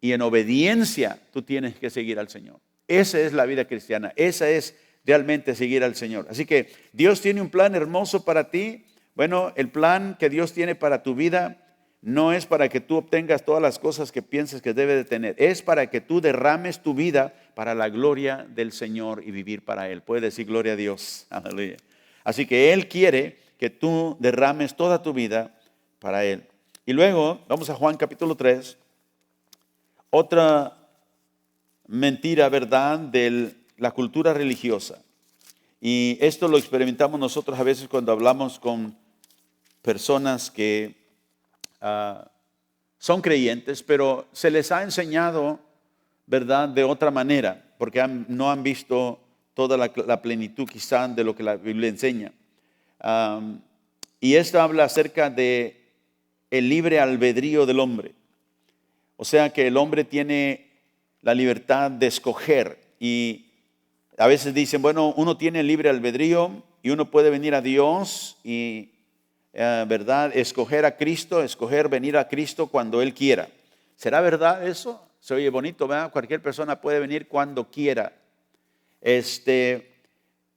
Y en obediencia tú tienes que seguir al Señor. Esa es la vida cristiana. Esa es realmente seguir al Señor. Así que Dios tiene un plan hermoso para ti. Bueno, el plan que Dios tiene para tu vida no es para que tú obtengas todas las cosas que pienses que debe de tener. Es para que tú derrames tu vida para la gloria del Señor y vivir para Él. Puedes decir gloria a Dios. Aleluya. Así que Él quiere que tú derrames toda tu vida para Él. Y luego, vamos a Juan capítulo 3. Otra mentira, ¿verdad?, de la cultura religiosa. Y esto lo experimentamos nosotros a veces cuando hablamos con personas que son creyentes, pero se les ha enseñado, ¿verdad?, de otra manera, porque no han visto toda la plenitud quizá de lo que la Biblia enseña. Y esto habla acerca de el libre albedrío del hombre. O sea que el hombre tiene la libertad de escoger. Y a veces dicen, bueno, uno tiene libre albedrío y uno puede venir a Dios y, ¿verdad?, escoger a Cristo, escoger venir a Cristo cuando Él quiera. ¿Será verdad eso? Se oye bonito, ¿verdad? Cualquier persona puede venir cuando quiera.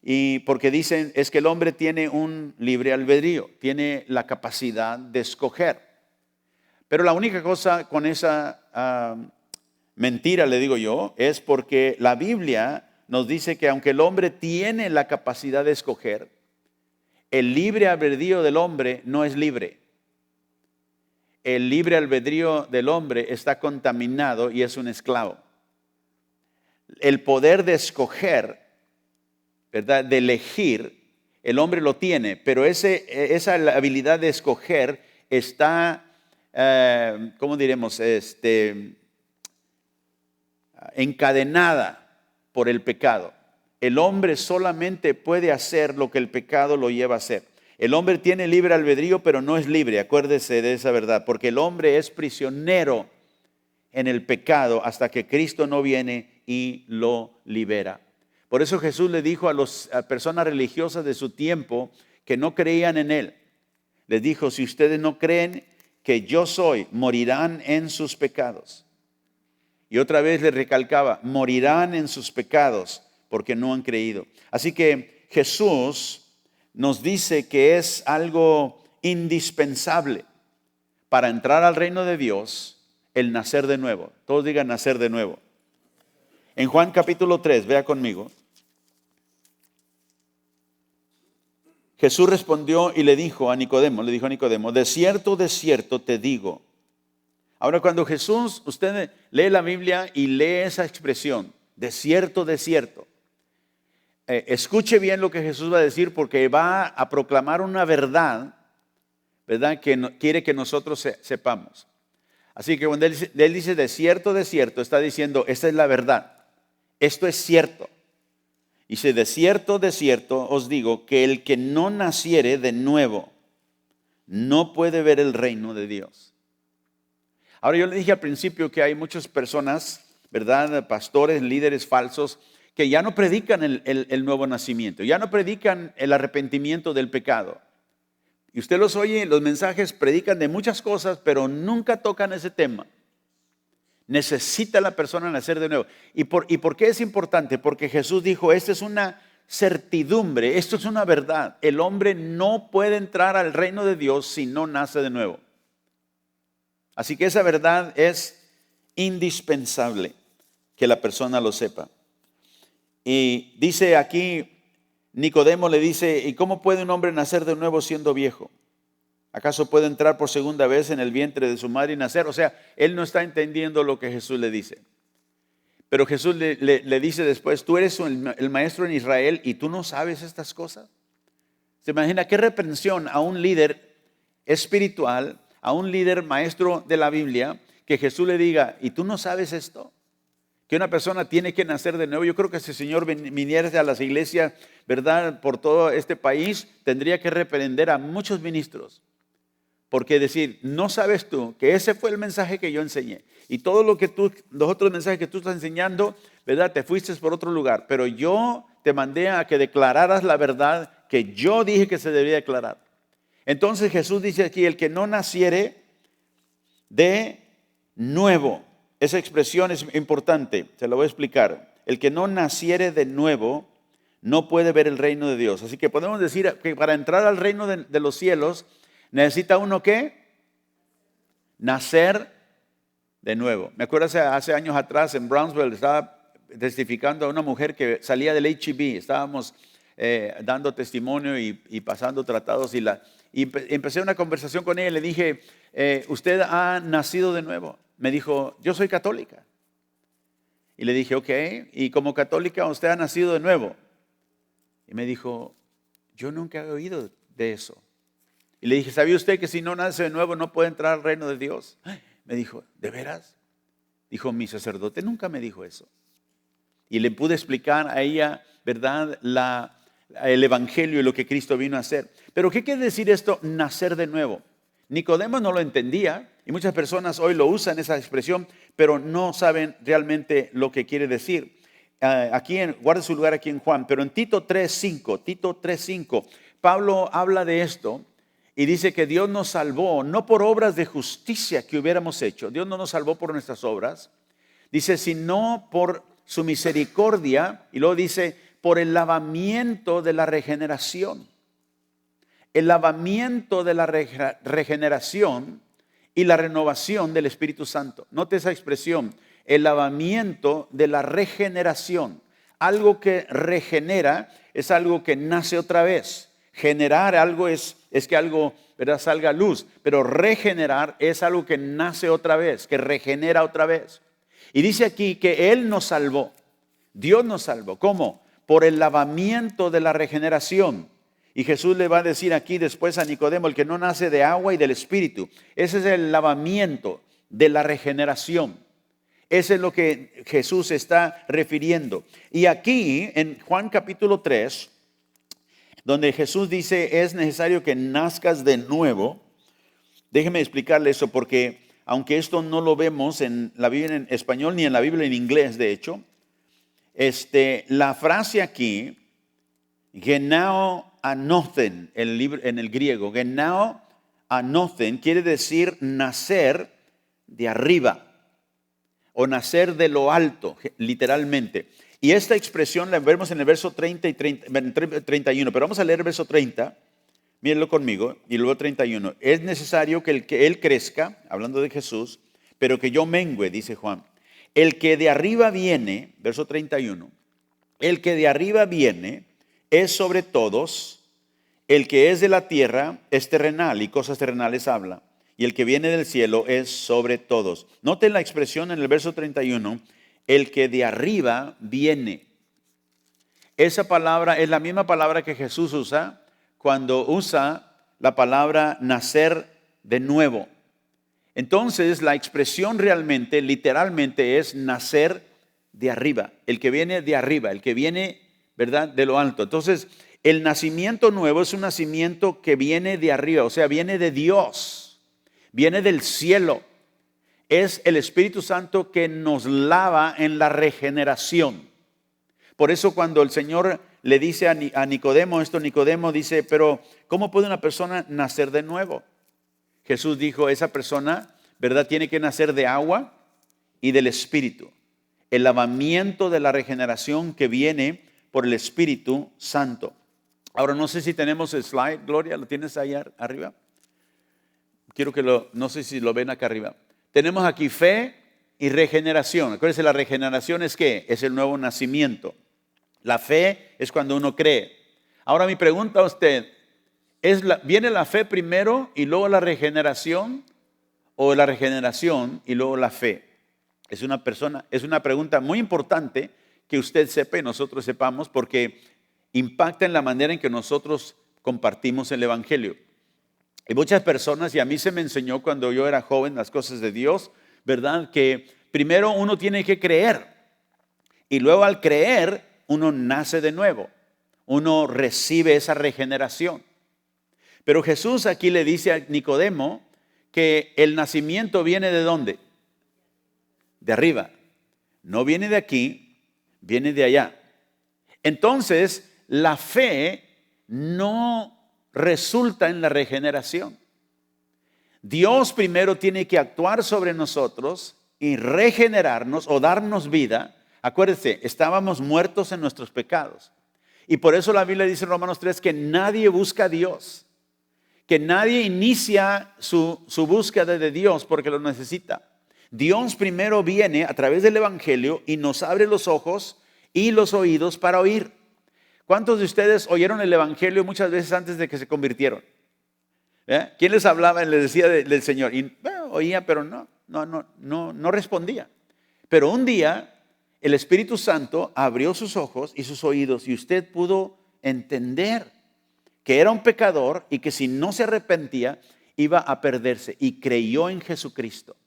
Y porque dicen, es que el hombre tiene un libre albedrío, tiene la capacidad de escoger. Pero la única cosa con esa mentira, le digo yo, es porque la Biblia nos dice que aunque el hombre tiene la capacidad de escoger, el libre albedrío del hombre no es libre. El libre albedrío del hombre está contaminado y es un esclavo. El poder de escoger, ¿verdad?, de elegir, el hombre lo tiene, pero esa habilidad de escoger está, ¿cómo diremos?, encadenada por el pecado. El hombre solamente puede hacer lo que el pecado lo lleva a hacer. El hombre tiene libre albedrío, pero no es libre. Acuérdese de esa verdad, porque el hombre es prisionero en el pecado hasta que Cristo no viene y lo libera. Por eso Jesús le dijo a personas religiosas de su tiempo que no creían en Él. Les dijo, si ustedes no creen que yo soy, morirán en sus pecados. Y otra vez le recalcaba, morirán en sus pecados porque no han creído. Así que Jesús nos dice que es algo indispensable para entrar al reino de Dios, el nacer de nuevo. Todos digan nacer de nuevo. En Juan capítulo 3, vea conmigo. Jesús respondió y le dijo a Nicodemo, de cierto te digo. Ahora cuando Jesús, usted lee la Biblia y lee esa expresión, de cierto, escuche bien lo que Jesús va a decir porque va a proclamar una verdad, ¿verdad? Que quiere que nosotros sepamos. Así que cuando él dice de cierto, está diciendo, esta es la verdad, esto es cierto. Dice, de cierto os digo que el que no naciere de nuevo no puede ver el reino de Dios. Ahora yo le dije al principio que hay muchas personas, ¿verdad? Pastores, líderes falsos, que ya no predican el nuevo nacimiento, ya no predican el arrepentimiento del pecado. Y usted los oye, los mensajes predican de muchas cosas, pero nunca tocan ese tema. Necesita la persona nacer de nuevo. ¿Y por qué es importante? Porque Jesús dijo, esta es una certidumbre, esto es una verdad. El hombre no puede entrar al reino de Dios si no nace de nuevo. Así que esa verdad es indispensable que la persona lo sepa. Y dice aquí, Nicodemo le dice, ¿y cómo puede un hombre nacer de nuevo siendo viejo? ¿Acaso puede entrar por segunda vez en el vientre de su madre y nacer? O sea, él no está entendiendo lo que Jesús le dice. Pero Jesús le dice después, tú eres el maestro en Israel y tú no sabes estas cosas. ¿Se imagina qué reprensión a un líder espiritual, a un líder maestro de la Biblia, que Jesús le diga, ¿y tú no sabes esto? Que una persona tiene que nacer de nuevo. Yo creo que si el Señor viniera a las iglesias, ¿verdad? Por todo este país, tendría que reprender a muchos ministros. Porque decir, no sabes tú que ese fue el mensaje que yo enseñé. Y todo los otros mensajes que tú estás enseñando, ¿verdad? Te fuiste por otro lugar. Pero yo te mandé a que declararas la verdad que yo dije que se debía declarar. Entonces Jesús dice aquí, el que no naciere de nuevo. Esa expresión es importante, se lo voy a explicar. El que no naciere de nuevo no puede ver el reino de Dios. Así que podemos decir que para entrar al reino de los cielos, necesita uno ¿qué? Nacer de nuevo. Me acuerdo hace años atrás en Brownsville estaba testificando a una mujer que salía del HIV. Estábamos dando testimonio y pasando tratados y empecé una conversación con ella y le dije, ¿usted ha nacido de nuevo? Me dijo, yo soy católica. Y le dije, ok, y como católica usted ha nacido de nuevo. Y me dijo, yo nunca he oído de eso. Y le dije, ¿sabía usted que si no nace de nuevo no puede entrar al reino de Dios? Me dijo, ¿de veras? Dijo, mi sacerdote nunca me dijo eso. Y le pude explicar a ella, ¿verdad?, el evangelio y lo que Cristo vino a hacer. Pero ¿qué quiere decir esto, nacer de nuevo? Nicodemo no lo entendía y muchas personas hoy lo usan esa expresión, pero no saben realmente lo que quiere decir. Guarde su lugar aquí en Juan, pero en Tito 3:5, Pablo habla de esto y dice que Dios nos salvó no por obras de justicia que hubiéramos hecho. Dios no nos salvó por nuestras obras. Dice, sino por su misericordia, y luego dice, por el lavamiento de la regeneración. El lavamiento de la regeneración y la renovación del Espíritu Santo. Note esa expresión, el lavamiento de la regeneración. Algo que regenera es algo que nace otra vez. Generar algo es que algo, ¿verdad?, salga a luz, pero regenerar es algo que nace otra vez, que regenera otra vez. Y dice aquí que Él nos salvó, Dios nos salvó. ¿Cómo? Por el lavamiento de la regeneración. Y Jesús le va a decir aquí después a Nicodemo, el que no nace de agua y del Espíritu. Ese es el lavamiento de la regeneración. Ese es lo que Jesús está refiriendo. Y aquí en Juan capítulo 3, donde Jesús dice, es necesario que nazcas de nuevo. Déjeme explicarle eso, porque aunque esto no lo vemos en la Biblia en español ni en la Biblia en inglés, de hecho, la frase aquí, genao anothen, en el griego, genao anothen, quiere decir nacer de arriba o nacer de lo alto, literalmente. Y esta expresión la vemos en el verso 30 y 31, pero vamos a leer el verso 30. Mírenlo conmigo, y luego 31. Es necesario que Él crezca, hablando de Jesús, pero que yo mengüe, dice Juan. El que de arriba viene, verso 31, el que de arriba viene es sobre todos, el que es de la tierra es terrenal y cosas terrenales habla, y el que viene del cielo es sobre todos. Noten la expresión en el verso 31, el que de arriba viene. Esa palabra es la misma palabra que Jesús usa cuando usa la palabra nacer de nuevo. Entonces la expresión realmente, literalmente es nacer de arriba, el que viene de arriba, el que viene, ¿verdad?, de lo alto. Entonces el nacimiento nuevo es un nacimiento que viene de arriba, o sea, viene de Dios, viene del cielo. Es el Espíritu Santo que nos lava en la regeneración. Por eso cuando el Señor le dice a Nicodemo esto, Nicodemo dice, pero ¿cómo puede una persona nacer de nuevo? Jesús dijo, esa persona, ¿verdad?, tiene que nacer de agua y del Espíritu. El lavamiento de la regeneración que viene por el Espíritu Santo. Ahora no sé si tenemos el slide, Gloria, ¿lo tienes ahí arriba? Quiero que no sé si lo ven acá arriba. Tenemos aquí fe y regeneración. Acuérdense, la regeneración es ¿qué? Es el nuevo nacimiento. La fe es cuando uno cree. Ahora mi pregunta a usted, ¿viene la fe primero y luego la regeneración? ¿O la regeneración y luego la fe? Es una pregunta muy importante que usted sepa y nosotros sepamos, porque impacta en la manera en que nosotros compartimos el Evangelio. Y muchas personas, y a mí se me enseñó cuando yo era joven las cosas de Dios, ¿verdad?, que primero uno tiene que creer y luego al creer uno nace de nuevo, uno recibe esa regeneración. Pero Jesús aquí le dice a Nicodemo que el nacimiento viene ¿de dónde? De arriba. No viene de aquí, viene de allá. Entonces, la fe no resulta en la regeneración. Dios primero tiene que actuar sobre nosotros y regenerarnos o darnos vida. Acuérdense, estábamos muertos en nuestros pecados. Y por eso la Biblia dice en Romanos 3 que nadie busca a Dios, que nadie inicia su búsqueda de Dios porque lo necesita. Dios primero viene a través del Evangelio y nos abre los ojos y los oídos para oír. ¿Cuántos de ustedes oyeron el Evangelio muchas veces antes de que se convirtieron? ¿Quién les hablaba y les decía del Señor? Y oía, pero no respondía. Pero un día el Espíritu Santo abrió sus ojos y sus oídos y usted pudo entender que era un pecador y que si no se arrepentía iba a perderse, y creyó en Jesucristo.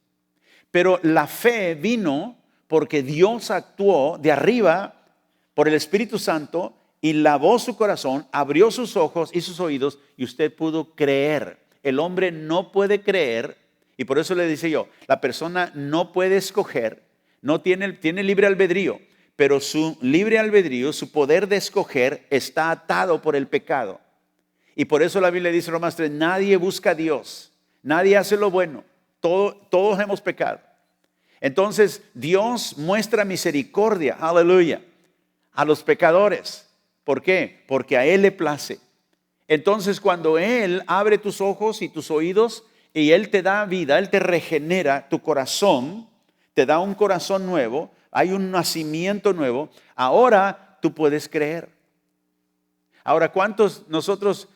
Pero la fe vino porque Dios actuó de arriba por el Espíritu Santo y lavó su corazón, abrió sus ojos y sus oídos y usted pudo creer. El hombre no puede creer, y por eso le dice yo, la persona no puede escoger, no tiene libre albedrío, pero su libre albedrío, su poder de escoger está atado por el pecado. Y por eso la Biblia dice en Romanos 3, nadie busca a Dios, nadie hace lo bueno, todos hemos pecado. Entonces Dios muestra misericordia, aleluya, a los pecadores. ¿Por qué? Porque a Él le place. Entonces cuando Él abre tus ojos y tus oídos y Él te da vida, Él te regenera tu corazón, te da un corazón nuevo, hay un nacimiento nuevo, ahora tú puedes creer. Ahora, ¿cuántos nosotros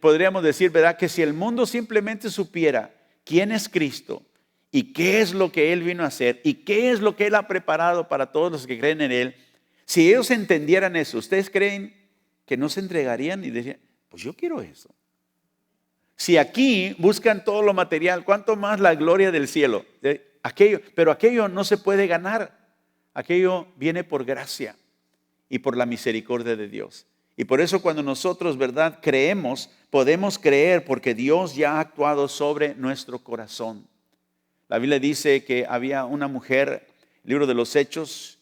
podríamos decir, verdad, que si el mundo simplemente supiera quién es Cristo y qué es lo que Él vino a hacer y qué es lo que Él ha preparado para todos los que creen en Él, si ellos entendieran eso, ¿ustedes creen que no se entregarían y decían, pues yo quiero eso? Si aquí buscan todo lo material, ¿cuánto más la gloria del cielo? Pero aquello no se puede ganar. Aquello viene por gracia y por la misericordia de Dios. Y por eso cuando nosotros, ¿verdad?, creemos, podemos creer porque Dios ya ha actuado sobre nuestro corazón. La Biblia dice que había una mujer, libro de los Hechos,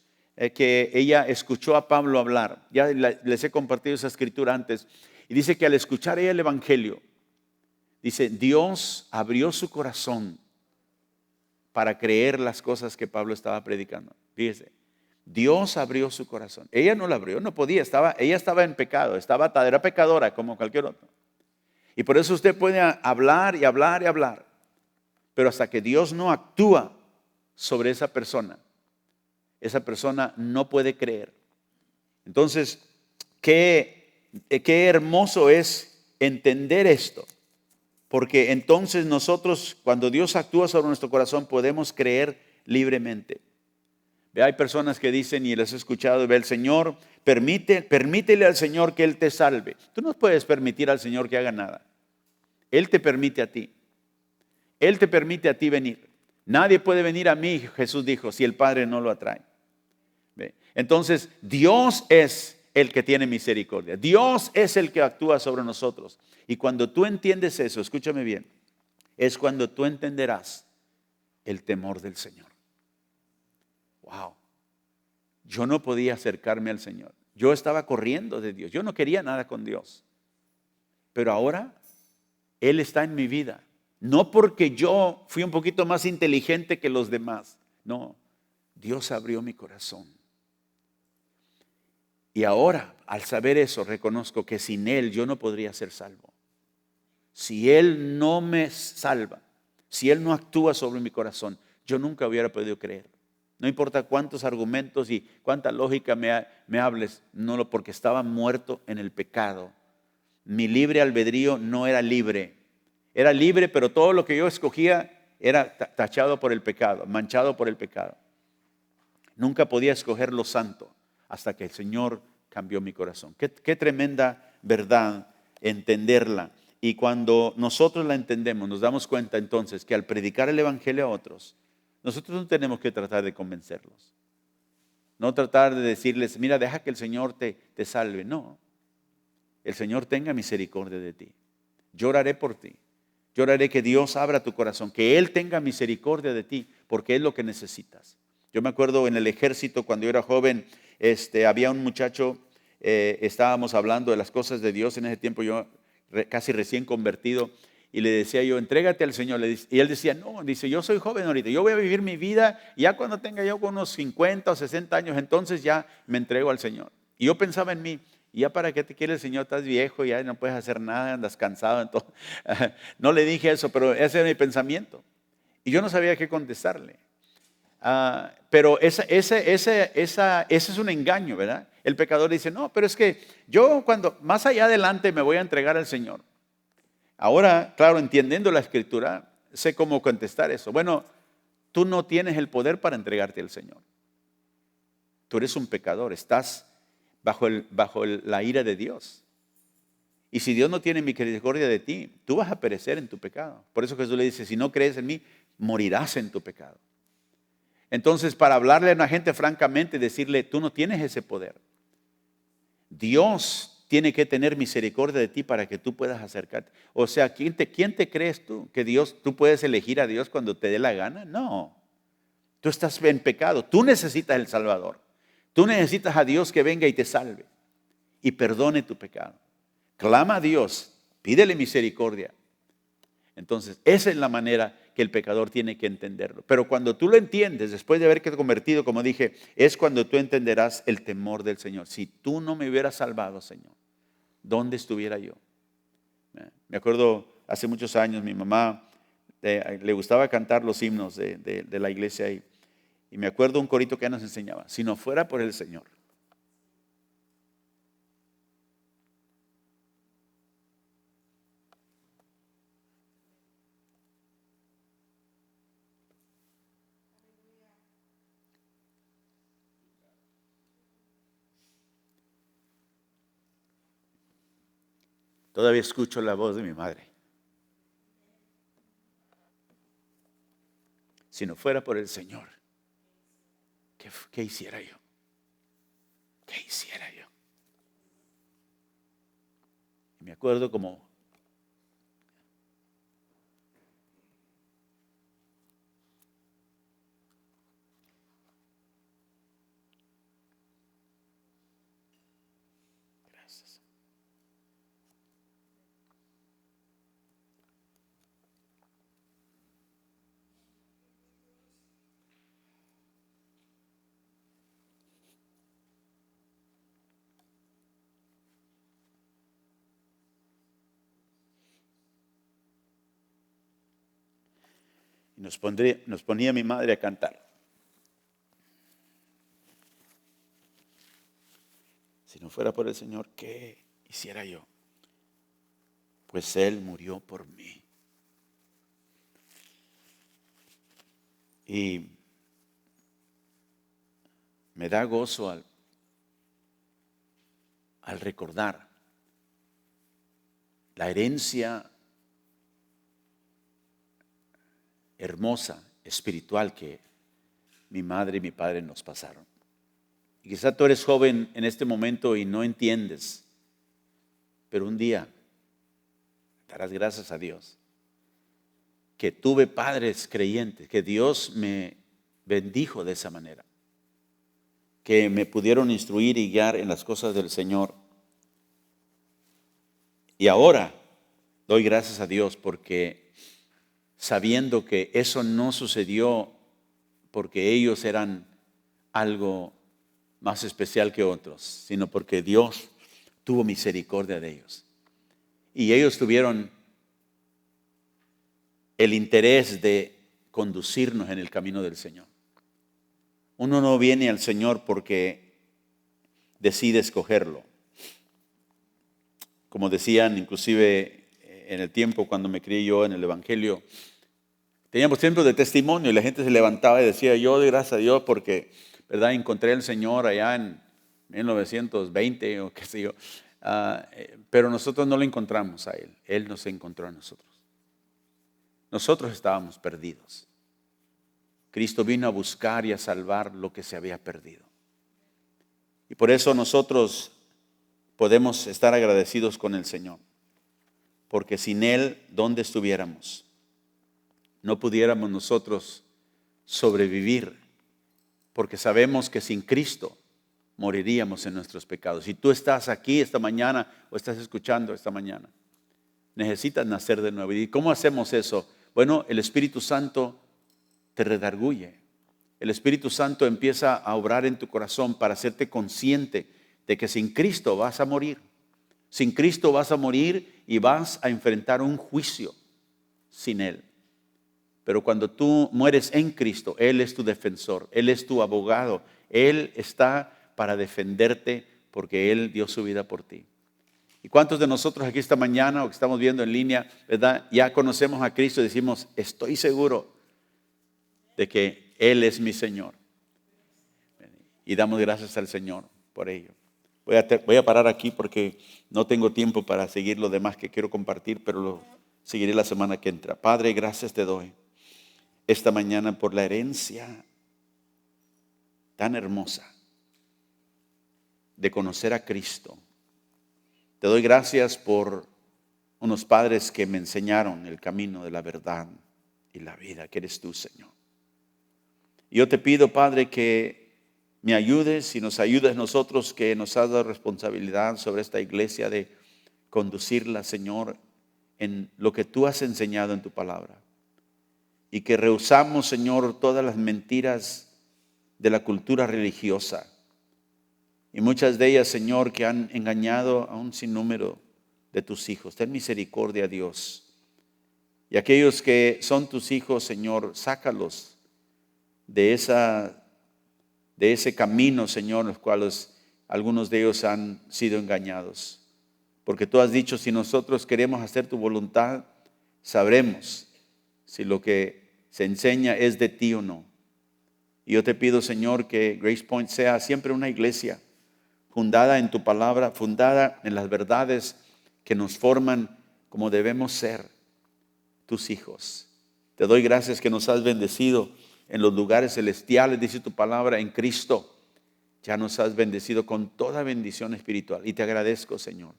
que ella escuchó a Pablo hablar. Ya les he compartido esa escritura antes. Y dice que al escuchar ella el Evangelio, dice, Dios abrió su corazón para creer las cosas que Pablo estaba predicando. Fíjese, Dios abrió su corazón. Ella no la abrió, no podía, ella estaba en pecado, era pecadora como cualquier otro. Y por eso usted puede hablar y hablar y hablar, pero hasta que Dios no actúa sobre esa persona no puede creer. Entonces, qué hermoso es entender esto. Porque entonces nosotros, cuando Dios actúa sobre nuestro corazón, podemos creer libremente. Hay personas que dicen, y les he escuchado, el Señor, permítele al Señor que Él te salve. Tú no puedes permitir al Señor que haga nada. Él te permite a ti. Él te permite a ti venir. Nadie puede venir a mí, Jesús dijo, si el Padre no lo atrae. Entonces, Dios es el que tiene misericordia. Dios es el que actúa sobre nosotros. Y cuando tú entiendes eso, escúchame bien, es cuando tú entenderás el temor del Señor. Wow. Yo no podía acercarme al Señor. Yo estaba corriendo de Dios. Yo no quería nada con Dios. Pero ahora Él está en mi vida. No porque yo fui un poquito más inteligente que los demás. No, Dios abrió mi corazón. Y ahora, al saber eso, reconozco que sin Él yo no podría ser salvo. Si Él no me salva, si Él no actúa sobre mi corazón, yo nunca hubiera podido creer. No importa cuántos argumentos y cuánta lógica me hables, no, porque estaba muerto en el pecado. Mi libre albedrío no era libre. Era libre, pero todo lo que yo escogía era tachado por el pecado, manchado por el pecado. Nunca podía escoger lo santo hasta que el Señor cambió mi corazón. Qué tremenda verdad entenderla. Y cuando nosotros la entendemos, nos damos cuenta entonces que al predicar el Evangelio a otros, nosotros no tenemos que tratar de convencerlos. No tratar de decirles, mira, deja que el Señor te salve. No, el Señor tenga misericordia de ti. Yo oraré por ti. Yo oraré que Dios abra tu corazón, que Él tenga misericordia de ti, porque es lo que necesitas. Yo me acuerdo en el ejército cuando yo era joven, había un muchacho, estábamos hablando de las cosas de Dios en ese tiempo, yo casi recién convertido, y le decía yo, entrégate al Señor. Y él decía, no, dice, yo soy joven ahorita, yo voy a vivir mi vida, y ya cuando tenga yo unos 50 o 60 años, entonces ya me entrego al Señor. Y yo pensaba en mí, ¿y ya para qué te quiere el Señor? Estás viejo, ya no puedes hacer nada, andas cansado. Entonces, no le dije eso, pero ese era mi pensamiento. Y yo no sabía qué contestarle. Pero ese es un engaño, ¿verdad? El pecador dice, no, pero es que yo cuando más allá adelante me voy a entregar al Señor. Ahora, claro, entendiendo la Escritura, sé cómo contestar eso. Bueno, tú no tienes el poder para entregarte al Señor. Tú eres un pecador, estás bajo la ira de Dios. Y si Dios no tiene misericordia de ti, tú vas a perecer en tu pecado. Por eso Jesús le dice, si no crees en mí, morirás en tu pecado. Entonces, para hablarle a una gente francamente, decirle, tú no tienes ese poder. Dios tiene que tener misericordia de ti para que tú puedas acercarte. O sea, ¿quién te crees tú? ¿Que tú puedes elegir a Dios cuando te dé la gana? No. Tú estás en pecado. Tú necesitas el Salvador. Tú necesitas a Dios que venga y te salve y perdone tu pecado. Clama a Dios, pídele misericordia. Entonces, esa es la manera que el pecador tiene que entenderlo. Pero cuando tú lo entiendes, después de haberte convertido, como dije, es cuando tú entenderás el temor del Señor. Si tú no me hubieras salvado, Señor, ¿dónde estuviera yo? Me acuerdo hace muchos años, mi mamá le gustaba cantar los himnos de la iglesia ahí. Y me acuerdo un corito que nos enseñaba, si no fuera por el Señor. Todavía escucho la voz de mi madre. Si no fuera por el Señor, ¿qué hiciera yo? ¿Qué hiciera yo? Me acuerdo como gracias. Y nos ponía mi madre a cantar. Si no fuera por el Señor, ¿qué hiciera yo? Pues Él murió por mí. Y me da gozo al recordar la herencia hermosa, espiritual que mi madre y mi padre nos pasaron. Y quizá tú eres joven en este momento y no entiendes, pero un día darás gracias a Dios que tuve padres creyentes, que Dios me bendijo de esa manera, que me pudieron instruir y guiar en las cosas del Señor. Y ahora doy gracias a Dios porque sabiendo que eso no sucedió porque ellos eran algo más especial que otros, sino porque Dios tuvo misericordia de ellos. Y ellos tuvieron el interés de conducirnos en el camino del Señor. Uno no viene al Señor porque decide escogerlo. Como decían inclusive en el tiempo cuando me crié yo en el Evangelio, teníamos tiempos de testimonio y la gente se levantaba y decía, yo doy gracias a Dios porque, ¿verdad? Encontré al Señor allá en 1920 o qué sé yo. Pero nosotros no lo encontramos a Él. Él nos encontró a nosotros. Nosotros estábamos perdidos. Cristo vino a buscar y a salvar lo que se había perdido. Y por eso nosotros podemos estar agradecidos con el Señor. Porque sin Él, ¿dónde estuviéramos? No pudiéramos nosotros sobrevivir. Porque sabemos que sin Cristo moriríamos en nuestros pecados. Si tú estás aquí esta mañana o estás escuchando esta mañana, necesitas nacer de nuevo. ¿Y cómo hacemos eso? Bueno, el Espíritu Santo te redarguye. El Espíritu Santo empieza a obrar en tu corazón para hacerte consciente de que sin Cristo vas a morir. Sin Cristo vas a morir y vas a enfrentar un juicio sin Él. Pero cuando tú mueres en Cristo, Él es tu defensor, Él es tu abogado, Él está para defenderte porque Él dio su vida por ti. ¿Y cuántos de nosotros aquí esta mañana o que estamos viendo en línea, verdad, ya conocemos a Cristo y decimos, estoy seguro de que Él es mi Señor? Y damos gracias al Señor por ello. Voy a parar aquí porque no tengo tiempo para seguir lo demás que quiero compartir, pero lo seguiré la semana que entra. Padre, gracias te doy esta mañana por la herencia tan hermosa de conocer a Cristo. Te doy gracias por unos padres que me enseñaron el camino de la verdad y la vida, que eres tú, Señor. Y yo te pido, Padre, que me ayudes y nos ayudes nosotros que nos has dado responsabilidad sobre esta iglesia de conducirla, Señor, en lo que tú has enseñado en tu palabra. Y que rehusamos, Señor, todas las mentiras de la cultura religiosa. Y muchas de ellas, Señor, que han engañado a un sinnúmero de tus hijos. Ten misericordia, Dios. Y aquellos que son tus hijos, Señor, sácalos de ese camino, Señor, en los cuales algunos de ellos han sido engañados. Porque tú has dicho, si nosotros queremos hacer tu voluntad, sabremos si lo que se enseña es de ti o no. Y yo te pido, Señor, que Grace Point sea siempre una iglesia fundada en tu palabra, fundada en las verdades que nos forman como debemos ser tus hijos. Te doy gracias que nos has bendecido en los lugares celestiales, dice tu palabra, en Cristo. Ya nos has bendecido con toda bendición espiritual. Y te agradezco, Señor,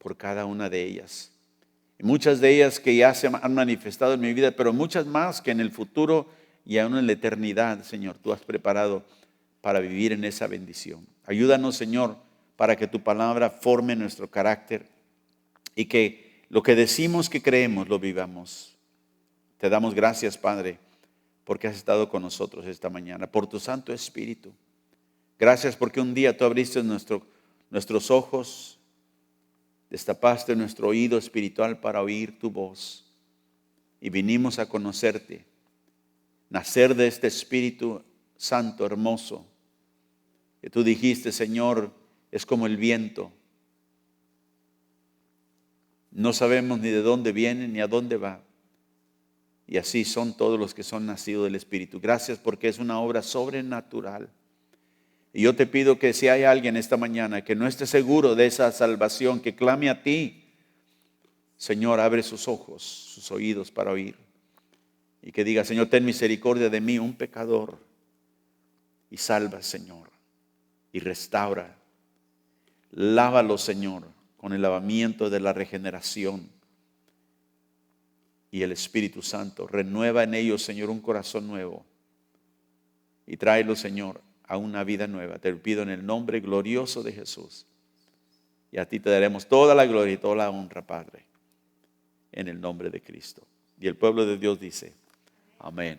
por cada una de ellas. Y muchas de ellas que ya se han manifestado en mi vida, pero muchas más que en el futuro y aún en la eternidad, Señor, tú has preparado para vivir en esa bendición. Ayúdanos, Señor, para que tu palabra forme nuestro carácter y que lo que decimos que creemos lo vivamos. Te damos gracias, Padre, porque has estado con nosotros esta mañana, por tu Santo Espíritu. Gracias porque un día tú abriste nuestros ojos, destapaste nuestro oído espiritual para oír tu voz y vinimos a conocerte, nacer de este Espíritu Santo, hermoso, que tú dijiste, Señor, es como el viento. No sabemos ni de dónde viene ni a dónde va. Y así son todos los que son nacidos del Espíritu. Gracias porque es una obra sobrenatural. Y yo te pido que si hay alguien esta mañana que no esté seguro de esa salvación, que clame a ti, Señor, abre sus ojos, sus oídos para oír. Y que diga, Señor, ten misericordia de mí, un pecador. Y salva, Señor. Y restaura. Lávalo, Señor, con el lavamiento de la regeneración. Y el Espíritu Santo renueva en ellos, Señor, un corazón nuevo. Y tráelo, Señor, a una vida nueva. Te lo pido en el nombre glorioso de Jesús. Y a ti te daremos toda la gloria y toda la honra, Padre, en el nombre de Cristo. Y el pueblo de Dios dice, amén.